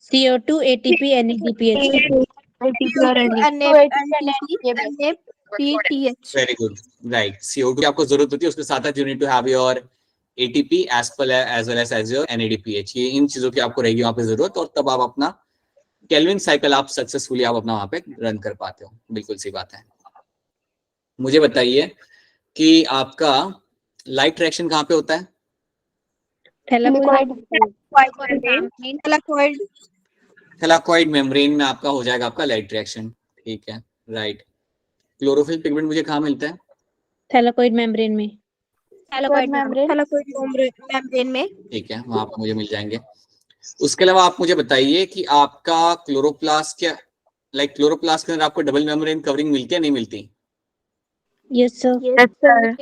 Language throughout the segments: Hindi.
CO2, ATP, NADPH. Very good, right. CO2 की आपको जरूरत होती है, उसके साथ you need to have your ATP as well as your NADPH। ये इन चीजों की आपको रहेगी वहां पे जरूरत, और तब आप अपना केल्विन साइकिल आप सक्सेसफुली आप अपना वहां पे रन कर पाते हो। बिल्कुल सही बात है। मुझे बताइए कि आपका लाइट रिएक्शन कहाँ पे होता है? थैलाकोइड मेम्ब्रेन में आपका हो जाएगा आपका लाइट रिएक्शन। ठीक है, राइट। क्लोरोफिल पिगमेंट मुझे कहाँ मिलता है? थैलाकोइड मेम्ब्रेन में। ठीक है, वहां पर मुझे मिल जाएंगे। उसके अलावा आप मुझे बताइए कि आपका क्लोरोप्लास्ट क्या क्लोरोप्लास्ट के अंदर आपको डबल मेम्ब्रेन कवरिंग मिलती है नहीं मिलती? Yes sir.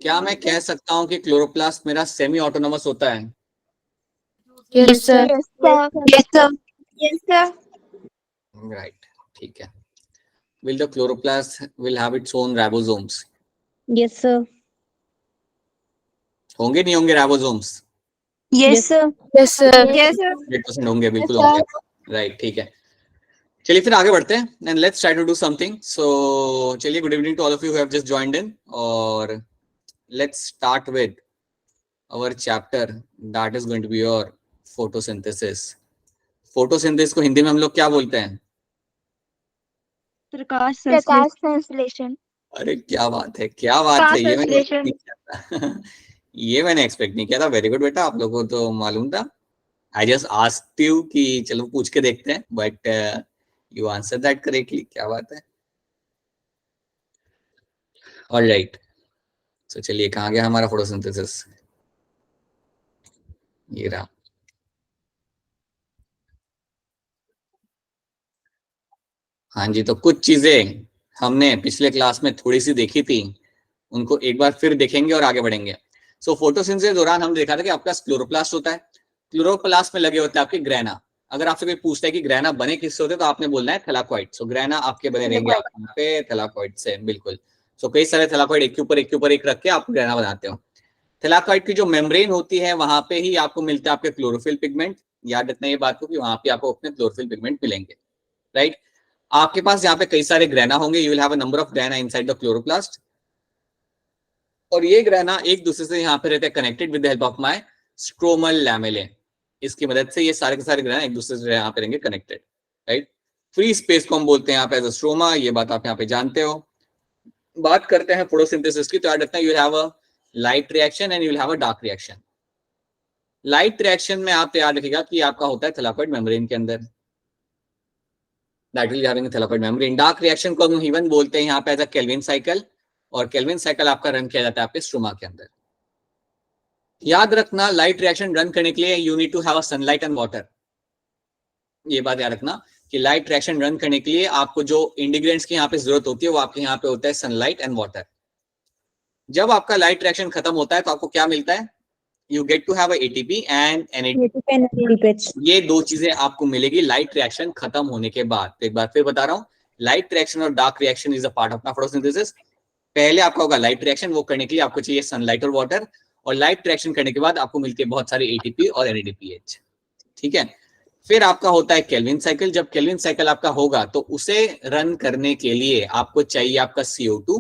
क्या मैं कह सकता हूं कि क्लोरोप्लास्ट मेरा सेमी ऑटोनोमस होता है? Yes sir. राइट, ठीक है। Will the chloroplast will have its own ribosomes? Yes sir. होंगे नहीं होंगे ribosomes? Yes sir. 100% होंगे, बिल्कुल होंगे। राइट, ठीक है। चलिए फिर आगे बढ़ते हैं and let's try to do something. So चलिए, good evening to all of you who have just joined in, और let's start with our chapter that is going to be your photosynthesis. photosynthesis को हिंदी में हम लोग क्या बोलते हैं? प्रकाश संश्लेषण। अरे क्या बात है, क्या बात है, ये मैंने expect नहीं किया था। ये मैंने एक्सपेक्ट नहीं किया था। वेरी गुड बेटा, आप लोगों को तो मालूम था। आई जस्ट आस्क्ड यू कि चलो पूछ के देखते हैं, but you answer that correctly. क्या बात है। ऑलराइट, सो चलिए, कहाँ गया हमारा फोटोसिंथेसिस? ये रहा। हाँ जी, तो कुछ चीजें हमने पिछले क्लास में थोड़ी सी देखी थी, उनको एक बार फिर देखेंगे और आगे बढ़ेंगे। सो फोटोसिंथेसिस के दौरान हमने देखा था कि आपका क्लोरोप्लास्ट होता है। क्लोरोप्लास्ट में लगे होते हैं आपके ग्रेना। अगर आपसे कोई पूछता है कि ग्रेना बने किससे होते हैं, तो आपने बोलना है थैलाकोइड। सो ग्रेना आपके बने रहेंगे यहाँ पे थैलाकोइड से, बिल्कुल। सो कई सारे थैलाकोइड एक के ऊपर एक रख के आप ग्रेना बनाते हो। थैलाकोइड की जो मेम्ब्रेन होती है, वहां पे ही आपको मिलता है आपके क्लोरोफिल पिगमेंट। याद रखना ये बात को कि वहां पे आपको अपने क्लोरोफिल पिगमेंट मिलेंगे, राइट। आपके पास यहाँ पे कई सारे ग्रेना होंगे। You will have a number of grana inside the chloroplast, और ये ग्रेना एक दूसरे से यहाँ पे रहते हैं connected with the help of my stromal lamellae. इसकी मदद से ये सारे के सारे ग्रेना एक दूसरे से यहाँ पे रहेंगे कनेक्टेड, राइट। फ्री स्पेस को हम बोलते हैं यहाँ पे एज अ स्ट्रोमा। ये बात आप यहाँ पे जानते हो। बात करते हैं फोटोसिंथेसिस की, तो याद रखना you have a light reaction and you will have a dark reaction. Light reaction में आप याद रखिएगा कि आपका होता है थैलाकोइड मेम्ब्रेन के अंदर, that will having a thylakoid membrane. Dark reaction को हम इवन बोलते हैं यहाँ पे एज अ केल्विन साइकिल, और केल्विन साइकिल आपका रन किया जाता है आपके स्ट्रोमा के अंदर। याद रखना, लाइट रिएक्शन रन करने के लिए you need to have a sunlight and water. ये बात याद रखना कि लाइट रिएक्शन रन करने के लिए आपको जो इंग्रेडिएंट्स की यहाँ पे जरूरत होती है, वो आपके यहाँ पे होता है सनलाइट एंड वाटर। जब आपका लाइट रिएक्शन खत्म होता है तो आपको क्या मिलता है? You get to have ATP and NADPH। ये दो चीजें आपको मिलेगी लाइट रिएक्शन खत्म होने के बाद। तो एक बार फिर बता रहा हूँ, लाइट रिएक्शन और dark reaction is a part of photosynthesis. पहले आपका होगा लाइट रिएक्शन, वो करने के लिए आपको चाहिए सनलाइट और वाटर, और लाइट रिएक्शन करने के बाद आपको मिलती है बहुत सारी ATP और NADPH, ठीक है। फिर आपका होता है केल्विन साइकिल। जब केल्विन साइकिल आपका होगा तो उसे रन करने के लिए आपको चाहिए आपका CO2।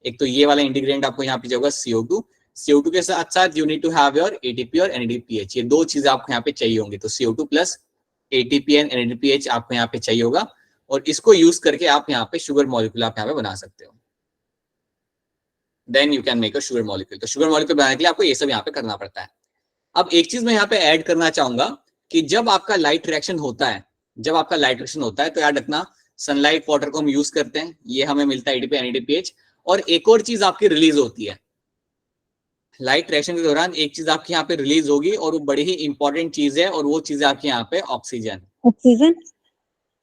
एक तो ये वाला इंटीग्रेंट आपको यहाँ पे होगा CO2। CO2 के साथ साथ you need to have your ATP और NADPH। ये दो चीजें आपको यहाँ पे चाहिए होंगी। तो CO2 plus ATP and NADPH आपको यहाँ पे चाहिए होगा, और इसको यूज करके आप यहाँ पे शुगर मॉलिक्यूल आप यहाँ पे बना सकते हो। Then you can make a sugar molecule. तो शुगर मॉलिक्यूल बनाने के लिए आपको ये सब यहाँ पे करना पड़ता है। अब एक चीज मैं यहाँ पे ऐड करना चाहूंगा कि जब आपका लाइट रिएक्शन होता है, तो याद रखना सनलाइट वाटर को हम यूज करते हैं, ये हमें मिलता है ATP NADPH। और एक और चीज आपकी रिलीज होती है लाइट रिएक्शन के दौरान, एक चीज आपके यहाँ पे रिलीज होगी, और वो बड़ी ही इंपॉर्टेंट चीज है, और वो चीज है आपके यहाँ पे ऑक्सीजन।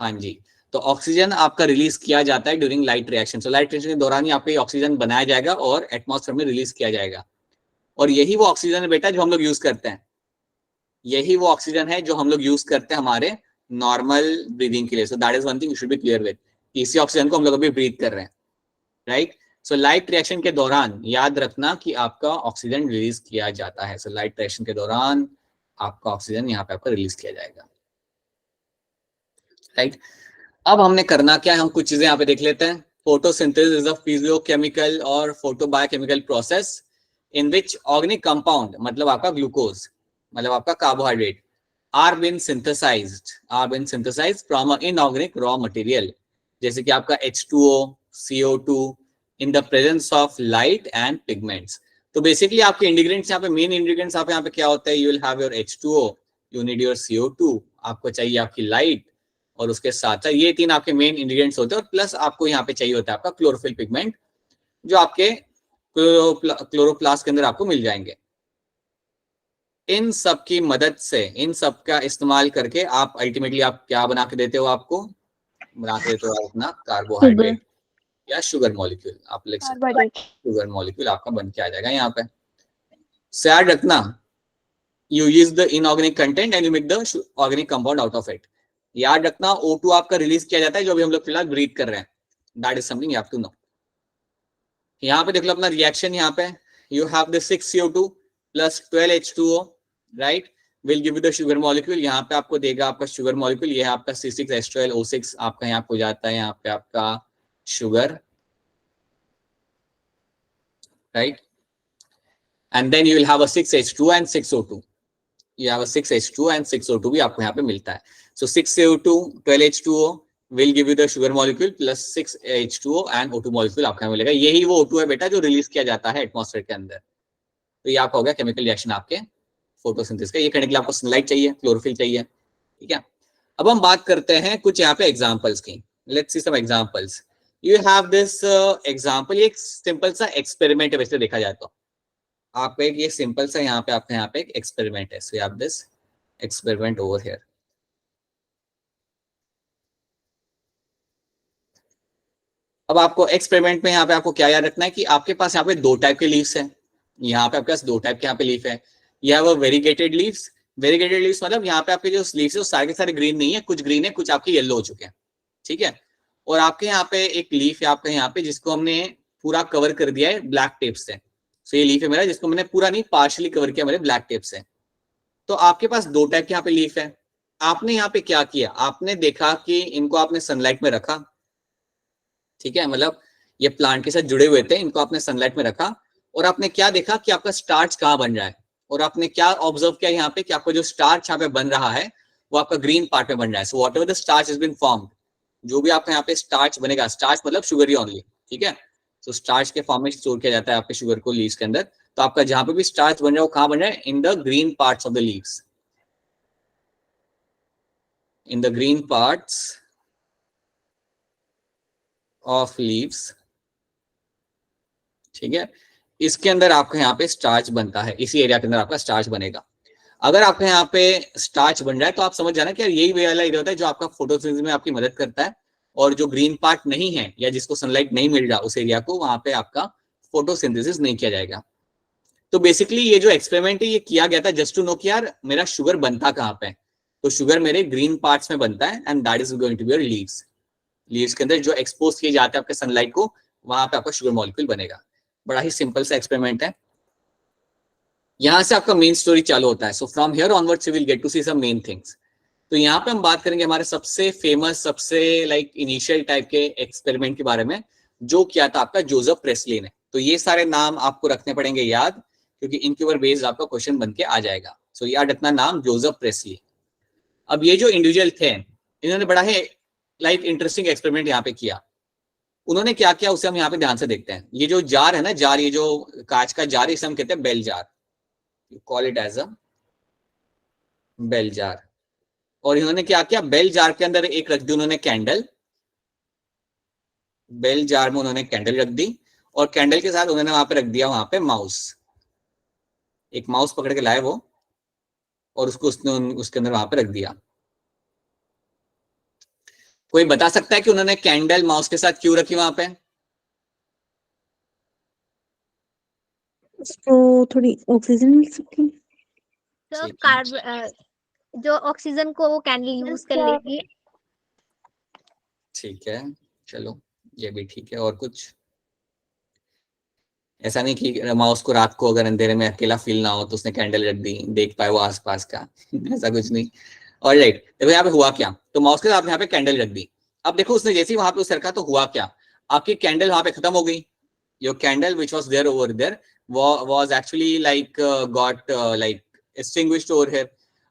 हाँ जी, तो ऑक्सीजन आपका रिलीज किया जाता है during light reaction. So light reaction के दौरान ही आपका ऑक्सीजन बनाया जाएगा और एटमॉस्फेयर में रिलीज किया जाएगा। और यही वो ऑक्सीजन है बेटा जो हम लोग यूज करते हैं। यही वो ऑक्सीजन है जो हम लोग यूज करते हैं हमारे नॉर्मल ब्रीदिंग के लिए। सो that is one thing you should be clear with, इसी ऑक्सीजन को हम लोग अभी ब्रीथ कर रहे हैं, राइट। सो लाइट रिएक्शन के दौरान याद रखना कि आपका ऑक्सीजन रिलीज किया जाता है। सो लाइट रिएक्शन के दौरान आपका ऑक्सीजन यहाँ पे आपका रिलीज किया जाएगा, राइट। अब हमने करना क्या है, हम कुछ चीजें यहाँ पे देख लेते हैं। फोटोसिंथेसिस इज अ फिजियोकेमिकल और photobiochemical process in which organic compound, मतलब आपका ग्लूकोज, मतलब आपका carbohydrate, are been synthesized from a inorganic raw material, जैसे कि आपका H2O, CO2 in the presence of light and pigments. तो बेसिकली आपके इंग्रेडिएंट्स यहाँ पे, मेन इंग्रेडिएंट्स आप यहाँ पे क्या होता है, you will have your H2O, you need your CO2, आपको चाहिए आपकी लाइट, और उसके साथ साथ ये तीन आपके मेन इंग्रेडिएंट्स होते हैं, और प्लस आपको यहाँ पे चाहिए होता है आपका क्लोरोफिल पिगमेंट, जो आपके क्लोरोप्लास्ट के अंदर आपको मिल जाएंगे। इन सब की मदद से, इन सब का इस्तेमाल करके आप अल्टीमेटली आप क्या बना के देते हो, आपको बना के देते हो अपना कार्बोहाइड्रेट या शुगर मॉलिक्यूल, आप लिख सकते हो शुगर मॉलिक्यूल आपका बन के आ जाएगा यहाँ पे। से याद रखना, you use the inorganic content and you make the organic compound out of it. याद रखना O2 आपका रिलीज किया जाता है जो अभी हम लोग फिलहाल ब्रीथ कर रहे हैं, that is something you have to know. यहाँ पे देख लो अपना रिएक्शन, यहाँ पे you have the 6CO2 plus 12H2O, right, will give you the sugar molecule। यहाँ पे आपको देगा आपका शुगर मॉलिक्यूल, ये है आपका C6H12O6, आपका यहाँ पे हो जाता है यहाँ पे आपका sugar, right, and then you will have a 6H2 and 6O2, you have a 6H2 and 6O2 भी आपको यहाँ पे मिलता है। So 6CO2, 12H2O will give you the sugar molecule plus 6H2O and O2 molecule आपको यहाँ मिलेगा। यही वो O2 है बेटा जो रिलीज किया जाता है एटमॉस्फेयर के अंदर। तो ये आपका हो गया केमिकल रिएक्शन आपके फोटोसिंथेसिस का। ये करने के लिए आपको सनलाइट चाहिए, क्लोरोफिल चाहिए, ठीक है। अब हम बात करते हैं कुछ यहाँ पे एग्जाम्पल्स की। Let's see some examples. You have this example, एक सिंपल सा एक्सपेरिमेंट है वैसे देखा जाए तो। आपका एक ये सिंपल सा यहाँ पे आपका यहाँ पे एक एक्सपेरिमेंट है। So you have this experiment over here. अब आपको एक्सपेरिमेंट में यहाँ पे आपको क्या याद रखना है कि आपके पास यहाँ पे दो टाइप के लीव्स हैं। यहाँ पे आपके पास दो टाइप के यहाँ पे लीफ है। यह वो वेरीगेटेड लीव्स, वेरीगेटेड लीव्स मतलब यहाँ पे आपके जो लीव्स है वो सारे के सारे ग्रीन नहीं है, कुछ ग्रीन है, कुछ आपके येलो हो चुके हैं, ठीक है। और आपके यहाँ पे एक लीफ है आपका यहाँ पे जिसको हमने पूरा कवर कर दिया है ब्लैक टेप से। सो ये लीफ है मेरा जिसको मैंने पूरा नहीं पार्शियली कवर किया मेरे ब्लैक टेप से। तो आपके पास दो टाइप के यहाँ पे लीफ है। आपने यहाँ पे क्या किया, आपने देखा कि इनको आपने सनलाइट में रखा, ठीक है, मतलब ये प्लांट के साथ जुड़े हुए थे, इनको आपने सनलाइट में रखा और आपने क्या देखा कि आपका स्टार्च कहाँ बन रहा है। और आपने क्या ऑब्जर्व किया यहाँ पे कि आपका जो स्टार्च यहाँ पे बन रहा है वो आपका ग्रीन पार्ट में बन रहा है। So whatever the starch has been formed, जो भी आपका यहाँ पे स्टार्च बनेगा, स्टार्च मतलब शुगर ही ओनली, ठीक है। तो स्टार्च के फॉर्म में स्टोर किया जाता है आपके शुगर को लीव्स के अंदर। तो आपका जहां पे भी स्टार्च बन रहा है वो कहाँ बन रहा है, in the green parts of the leaves, in the green parts of leaves, ठीक है। इसके अंदर आपका यहाँ पे स्टार्च बनता है, इसी एरिया के अंदर आपका स्टार्च बनेगा। अगर आपके यहाँ पे स्टार्च बन रहा है तो आप समझ जाना कि यही वे वाला एरिया होता है जो आपका फोटोसिंथेसिस में आपकी मदद करता है। और जो ग्रीन पार्ट नहीं है या जिसको सनलाइट नहीं मिल रहा उस एरिया को, वहां पे आपका फोटोसिंथेसिस नहीं किया जाएगा। तो बेसिकली ये जो एक्सपेरिमेंट है ये किया गया था जस्ट टू नो कि यार मेरा शुगर बनता कहाँ पे। तो शुगर मेरे ग्रीन पार्ट्स में बनता है and that is going to be your leaves. Leaves के अंदर जो एक्सपोज किए जाते हैं आपके सनलाइट को, वहां पे आपका शुगर मॉलिक्यूल बनेगा। बड़ा ही सिंपल सा एक्सपेरिमेंट है। यहां से आपका मेन स्टोरी चालू होता है। So from here onwards you will get to see some main things. तो यहाँ पे हम बात करेंगे हमारे सबसे फेमस, सबसे लाइक इनिशियल टाइप के एक्सपेरिमेंट के बारे में जो किया था आपका जोसेफ प्रेस्ली ने। तो ये सारे नाम आपको रखने पड़ेंगे याद, क्योंकि इनके ऊपर बेस्ड आपका क्वेश्चन बन के आ जाएगा। सो याद रखना नाम जोसेफ प्रेस्ली। अब ये जो इंडिविजुअल थे इन्होंने बड़ा ही लाइक इंटरेस्टिंग एक्सपेरिमेंट यहाँ पे किया। उन्होंने क्या किया उसे हम यहाँ पे ध्यान से देखते हैं। ये जो जार है ना, जार, ये जो कांच का जार है इसे हम कहते हैं bell jar, call it as a bell jar. और इन्होंने क्या किया, बेल जार के अंदर एक रख दी उन्होंने कैंडल, बेल जार में उन्होंने कैंडल रख दी और कैंडल के साथ उन्होंने वहां पे रख दिया वहां पे माउस। एक माउस पकड़ के लाए वो और उसको उसके अंदर वहां पे रख दिया। कोई बता सकता है कि उन्होंने कैंडल माउस के साथ क्यों रखी वहां पे? उसको थोड़ी ऑक्सीजन मिल सकती है। तो ठीक है, जो ऑक्सीजन को वो कैंडल यूज कर लेगी। ठीक है, चलो ये भी ठीक है। और कुछ ऐसा नहीं कि माउस को रात को अगर अंधेरे में अकेला फील ना हो तो उसने कैंडल रख दी, देख पाए वो आसपास का ऐसा कुछ नहीं। और राइट, देखो यहाँ पे हुआ क्या, तो माउस के साथ यहाँ पे कैंडल रख दी। अब देखो उसने जैसे ही वहां पे उसे रखा तो हुआ क्या, आपकी कैंडल वहां पे खत्म हो गई। Your candle which was there over there was actually like got like extinguished over here।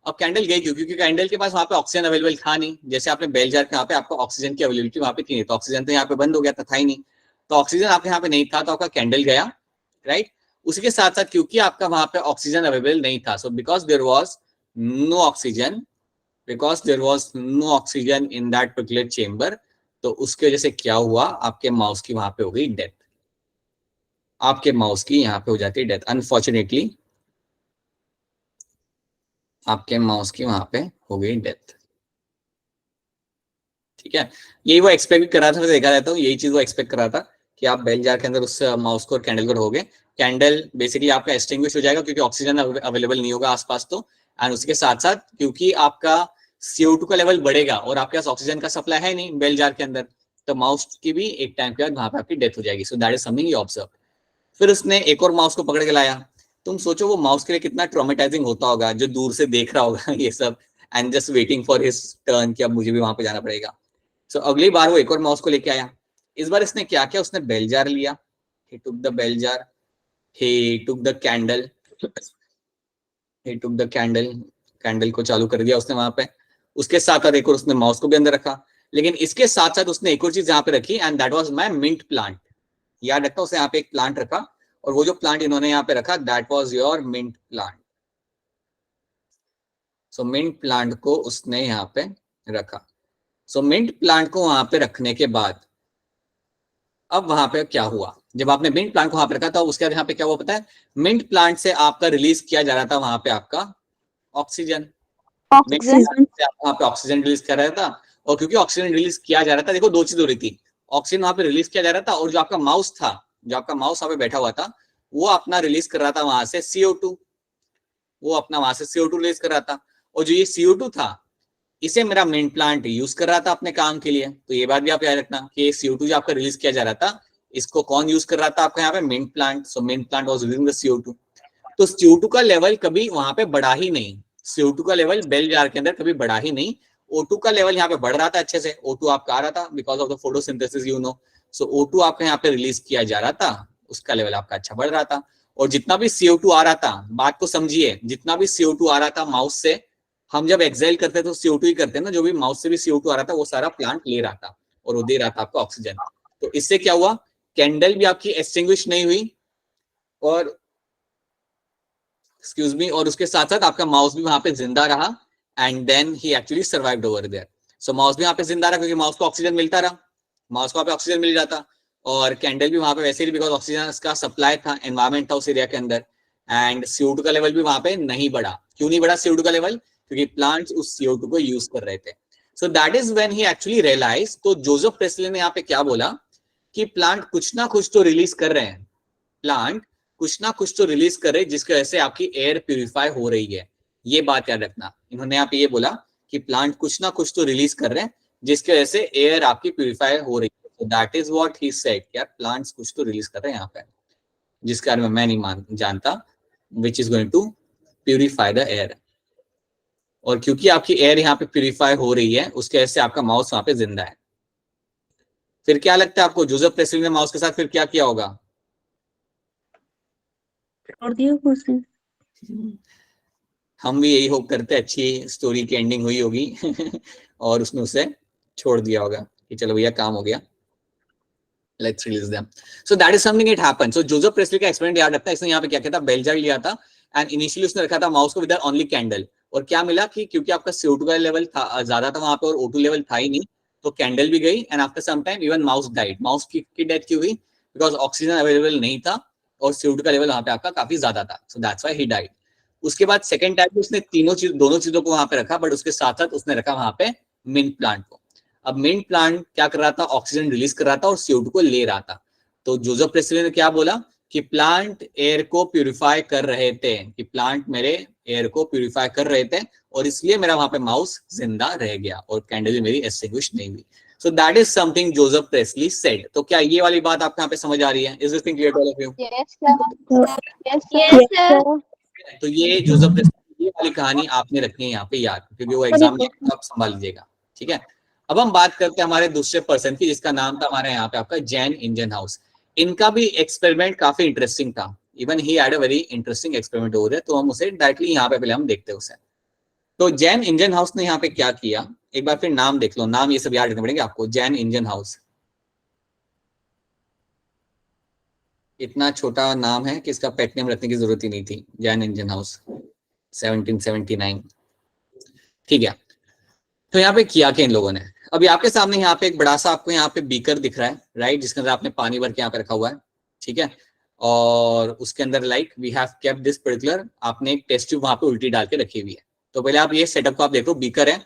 अब कैंडल गई क्यों, क्योंकि कैंडल के पास वहां पे ऑक्सीजन अवेलेबल था नहीं। जैसे आपने बेल जार के यहाँ पे आपको ऑक्सीजन की अवेलेबिलिटी वहां पे थी नहीं, तो ऑक्सीजन तो यहाँ पे बंद हो गया था ही नहीं, तो ऑक्सीजन आपके यहाँ पे नहीं था तो आपका कैंडल गया, राइट। उसी के साथ साथ क्योंकि आपका वहां पे ऑक्सीजन अवेलेबल नहीं था, so because there was no oxygen, because there was no oxygen in that particular chamber, तो उसकी वजह से क्या हुआ, आपके माउस की वहां पे हो गई डेथ। आपके माउस की यहाँ पे हो जाती है डेथ, अनफॉर्चुनेटली आपके माउस की वहां पे हो गई डेथ। ठीक है, यही वो एक्सपेक्ट कर रहा था, देखा जाता है यही चीज वो एक्सपेक्ट कर रहा था कि आप बेल जार के अंदर उस माउस को और कैंडल को रहोगे, कैंडल बेसिकली आपका एक्सटिंग्विश हो जाएगा क्योंकि ऑक्सीजन अवेलेबल नहीं होगा आसपास, तो एंड उसके साथ साथ क्योंकि आपका CO2 का लेवल बढ़ेगा और आपके पास ऑक्सीजन का सप्लाई है नहीं बेल जार के अंदर, तो माउस की भी एक टाइम के बाद वहां पे आपकी डेथ हो जाएगी। सो that is something you observe. फिर उसने एक और माउस को पकड़ के लाया। तुम सोचो वो माउस के लिए कितना ट्रॉमेटाइजिंग होता होगा, जो दूर से देख रहा होगा ये सब and just waiting for his turn कि अब मुझे भी वहां पे जाना पड़ेगा। सो अगली बार वो एक और माउस को लेके आया। इस बार इसने क्या किया, उसने बेल जार लिया, he took the bell jar, he took the candle, he took the candle, candle को चालू कर दिया उसने वहां पे। उसके साथ साथ एक और उसने माउस को भी अंदर रखा, लेकिन इसके साथ साथ उसने एक और चीज यहाँ पे रखी and that was my mint plant. याद रखता, उसने यहाँ पे एक प्लांट रखा और वो जो प्लांट इन्होंने यहाँ पे रखा that was your mint plant. So mint plant को उसने यहाँ पे रखा। सो मिंट प्लांट को वहां पे रखने के बाद अब वहां पे क्या हुआ, जब आपने मिंट प्लांट को वहां पे रखा था उसके बाद यहाँ पे क्या हुआ पता है, मिंट प्लांट से आपका रिलीज किया जा रहा था वहां पे आपका ऑक्सीजन। मिंट प्लांट से आप वहां पे ऑक्सीजन रिलीज कर रहा था, और क्योंकि ऑक्सीजन रिलीज किया जा रहा था, देखो दो चीज हो रही थी, ऑक्सीजन वहां पे रिलीज किया जा रहा था और जो आपका माउस था, जो आपका माउस वहां पे बैठा हुआ था, वो अपना रिलीज कर रहा था वहां से CO2, वो अपना वहां से CO2 रिलीज कर रहा था। और जो ये CO2 था इसे मेरा मेन प्लांट यूज कर रहा था अपने काम के लिए। तो ये बात भी आप याद रखना कि CO2 जो आपका रिलीज किया जा रहा था, इसको कौन यूज कर रहा था आपका यहाँ पे, main plant. So main plant was using the CO2। तो CO2 का लेवल कभी वहां पे बढ़ा ही नहीं, CO2 का लेवल बेल जार के अंदर कभी बढ़ा ही नहीं। O2 का लेवल यहाँ पे बढ़ रहा था अच्छे से, O2 आपका आ रहा था because of the photosynthesis you know. So O2 आपका यहाँ पे रिलीज किया जा रहा था, उसका लेवल आपका अच्छा बढ़ रहा था। और जितना भी CO2 आ रहा था, बात को समझिए, जितना भी CO2 आ रहा था माउस से, हम जब एक्सहेल करते तो CO2 ही करते हैं ना, जो भी माउस से भी CO2 आ रहा था वो सारा प्लांट ले रहा था और वो दे रहा था आपको ऑक्सीजन। तो इससे क्या हुआ, कैंडल भी आपकी एक्सटिंग्विश नहीं हुई और एक्सक्यूज मी, और उसके साथ साथ आपका माउस भी वहां पे जिंदा रहा and then he actually survived over there. So mouse भी वहां पे जिंदा रहा क्योंकि माउस को ऑक्सीजन मिलता रहा, माउस को वहां पे ऑक्सीजन मिल जाता, और कैंडल भी वहां पे वैसे ही बिकॉज ऑक्सीजन का सप्लाई था, एनवायरमेंट था उस एरिया के अंदर, एंड CO2 का लेवल भी वहां पे नहीं बढ़ा। क्यों नहीं बढ़ा CO2 का लेवल, क्योंकि प्लांट्स उस CO2 को यूज कर रहे थे। So that is when he actually realize. तो जोसेफ प्रेस्ले ने यहाँ पे क्या बोला कि प्लांट कुछ ना कुछ तो रिलीज कर रहे हैं, प्लांट कुछ ना कुछ तो रिलीज कर रहे हैं जिसकी वजह से आपकी एयर प्यूरिफाई हो रही है। ये बात याद रखना, इन्होंने यहाँ पे ये बोला कि प्लांट कुछ ना कुछ तो रिलीज कर रहे हैं जिसकी वजह से एयर आपकी प्यूरिफाई हो रही है। So that is what he said, यार प्लांट्स कुछ तो रिलीज कर रहे हैं यहाँ पे जिसके बारे में मैं नहीं जानता, which is going to purify the air। और क्योंकि आपकी एयर यहाँ पे प्यूरिफाई हो रही है उसके वजह से आपका माउस वहां पे जिंदा है। फिर क्या लगता है आपको, जोसेफ प्रेस्ले ने माउस के साथ फिर क्या किया होगा? छोड़ दिया उसे। हम भी यही होप करते हैं अच्छी स्टोरी की एंडिंग हुई होगी और उसने उसे छोड़ दिया होगा कि चलो भैया काम हो गया, let's release them. So that is something it happened. So Joseph Presley का एक्सपेरिमेंट याद रखता है, इसने यहाँ पे क्या किया था, बेल जार लिया था एंड इनिशियली उसने रखा था माउस को विद ओनली कैंडल, और क्या मिला कि क्योंकि आपका CO2 का लेवल था ज्यादा था वहां पे और O2 लेवल था ही नहीं, तो कैंडल भी गई and after some time even mouse died. Mouse की डेथ क्यों हुई, बिकॉज ऑक्सीजन अवेलेबल नहीं था और CO2 का लेवल वहां पे आपका काफी ज्यादा था, so that's why he died. उसके बाद सेकंड टाइम उसने दोनों चीजों को वहां पे रखा, बट उसके साथ साथ उसने रखा वहां पे मिंट प्लांट को। अब मिंट प्लांट क्या कर रहा था, ऑक्सीजन रिलीज कर रहा था और CO2 को ले रहा था। तो जोसेफ प्रेस्ले ने क्या बोला कि प्लांट एयर को प्यूरिफाई कर रहे थे, कि प्लांट मेरे एयर को प्यूरिफाई कर रहे थे और इसलिए मेरा वहां पे माउस जिंदा रह गया और कैंडल मेरी एक्सटिंग्विश नहीं हुई। So that is something Joseph Presley said. तो क्या ये वाली बात आपको यहाँ पे समझ आ रही है? Is this thing clear to all of you? Yes, sir. Yes, sir. Yes, Yes, sir. तो ये जोसेफ प्रेस्ली, ये वाली कहानी आपने रखनी है यहाँ पे याद, क्योंकि वो एग्जाम में आप संभाल लीजिएगा, ठीक है। अब हम बात करते हैं हमारे दूसरे पर्सन की, जिसका नाम था हमारे यहाँ पे आपका जैन इंजनहाउस। इनका भी एक्सपेरिमेंट काफी इंटरेस्टिंग था, even he had a very interesting experiment over there. तो हम उसे डायरेक्टली यहाँ पे पहले हम देखते हैं उसे। तो जैन इंजनहाउस ने यहाँ पे क्या किया, एक बार फिर नाम देख लो, नाम ये सब याद रखने पड़ेंगे आपको। जैन इंजनहाउस, इतना छोटा नाम है कि इसका पेट नेम रखने की जरूरत ही नहीं थी। जैन इंजनहाउस 1779, ठीक है। तो यहाँ पे किया क्या इन लोगों ने, अभी आपके सामने यहाँ पे एक बड़ा सा आपको यहाँ पे बीकर दिख रहा है, राइट, जिसके अंदर आपने पानी भर के यहाँ पे रखा हुआ है, ठीक है। और उसके अंदर like we have kept this particular, आपने एक टेस्ट ट्यूब वहां पे उल्टी डाल के रखी हुई है। तो पहले आप ये सेटअप को आप देखो, बीकर है,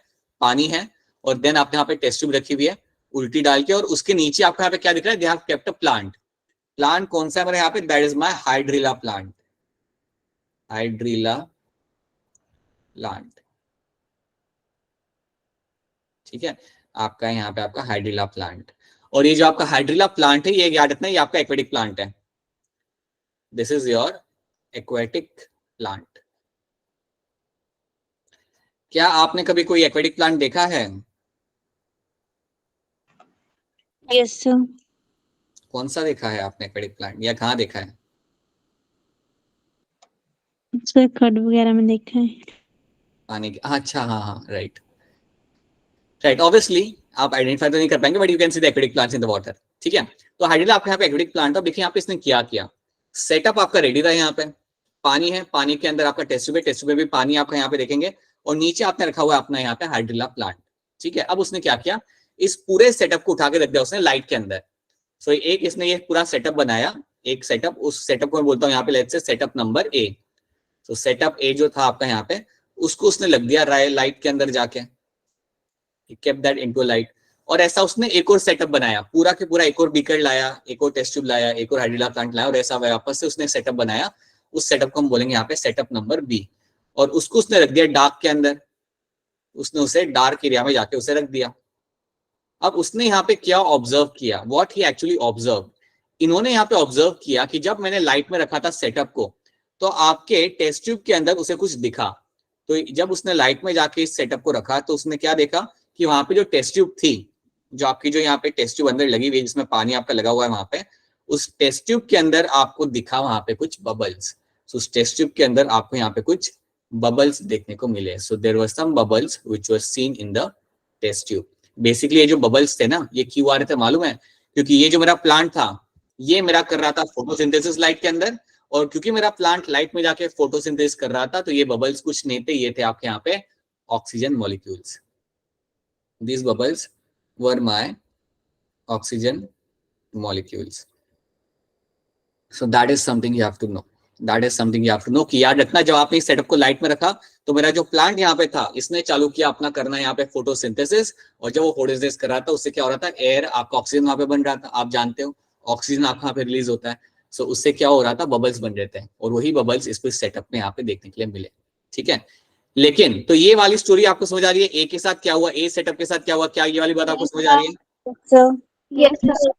पानी है, और देन आपने यहाँ पे टेस्ट ट्यूब रखी हुई है उल्टी डाल के, और उसके नीचे आपको यहाँ पे क्या दिख रहा है, they have kept a plant. Plant कौन सा है मेरे यहाँ पे, that is my hydrilla plant, hydrilla plant, ठीक है। आपका यहाँ पे आपका हाइड्रिला प्लांट, और ये जो आपका हाइड्रिला प्लांट है, ये याद रखना, ये आपका एक्वेटिक प्लांट है। This is your aquatic plant. क्या आपने कभी कोई एक्वेटिक प्लांट देखा है? yes sir. कौन सा देखा है आपने एक्वेटिक प्लांट, या कहाँ देखा है? उसके खड वगैरह में देखा है। पानी के, अच्छा हाँ हाँ राइट राइट, ऑब्वियसली आप आइडेंटिफाई तो नहीं कर पाएंगे, but you can see the aquatic plants in the water, ठीक है। तो हाइड्रिला आपके यहाँ पे एक्वेटिक प्लांट था। देखिए यहाँ पे इसने क्या किया, सेटअप आपका रेडी था, यहाँ पे पानी है, पानी के अंदर आपका टेस्ट ट्यूब है, टेस्ट ट्यूब में भी पानी आपका यहाँ पे देखेंगे, और नीचे आपने रखा हुआ है अपना यहाँ पे हाइड्रिला प्लांट, ठीक है। अब उसने क्या किया, इस पूरे सेटअप को उठा के रख दिया उसने लाइट के अंदर। सो एक इसने ये पूरा सेटअप बनाया, एक सेटअप, उस सेटअप को मैं बोलता हूँ यहाँ पे let's say setup number A. तो सेटअप ए जो था आपका यहाँ पे, उसको उसने लग दिया लाइट के अंदर जाके, kept that into light। और ऐसा उसने एक और सेटअप बनाया, पूरा के पूरा एक और बीकर लाया, एक और टेस्ट ट्यूब लाया, एक और हाइड्रिला प्लांट लाया, और ऐसा वापस से उसने सेटअप बनाया। उस सेटअप को हम बोलेंगे यहाँ पे सेटअप नंबर बी, और उसको उसने रख दिया डार्क के अंदर, उसने उसे डार्क एरिया में जाके उसे रख दिया। अब उसने यहाँ पे क्या ऑब्जर्व किया, व्हाट ही एक्चुअली ऑब्जर्व, इन्होंने यहाँ पे ऑब्जर्व किया कि जब मैंने लाइट में रखा था सेटअप को, तो आपके टेस्ट ट्यूब के अंदर उसे कुछ दिखा। तो जब उसने लाइट में जाके इस सेटअप को रखा, तो उसने क्या देखा कि वहां पे जो टेस्ट ट्यूब थी, जो आपकी जो यहाँ पे टेस्ट ट्यूब अंदर लगी हुई है, जिसमें पानी आपका लगा हुआ है वहां पे, उस टेस्ट ट्यूब के अंदर आपको दिखा वहां पे कुछ बबल्स। सो उस टेस्ट ट्यूब के अंदर आपको यहाँ पे कुछ बबल्स देखने को मिले। So there were some bubbles which were seen in the test tube. Basically ये जो बबल्स थे ना, ये क्यों आ रहे थे मालूम है? क्योंकि ये जो मेरा प्लांट था, ये मेरा कर रहा था फोटोसिंथेसिस लाइट के अंदर, और क्योंकि मेरा प्लांट लाइट में जाके फोटोसिंथेसिस कर रहा था, तो ये बबल्स कुछ नहीं थे, ये थे आपके यहाँ पे oxygen molecules. These bubbles were my oxygen molecules. So that is something you have to know. That is something you have to know कि याद रखना, जब आपने इस सेटअप को लाइट में रखा, तो मेरा जो प्लांट यहाँ पे था, इसने चालू किया अपना करना यहाँ पे फोटोसिंथेसिस, और जब वो फोटोसिंथेसिस कर रहा था, उससे क्या हो रहा था, एयर आपका ऑक्सीजन वहां पे बन रहा था। आप जानते हो ऑक्सीजन आपका यहाँ पे रिलीज होता है, सो उससे क्या हो रहा था, बबल्स बन रहे थे, और वही बबल्स इसको सेटअप में यहाँ पे देखने के लिए मिले, ठीक है। लेकिन तो ये वाली स्टोरी आपको समझ आ रही है, ए के साथ क्या हुआ, ए सेटअप के साथ क्या हुआ, क्या ये वाली बात आपको समझ आ रही है? Yes, sir.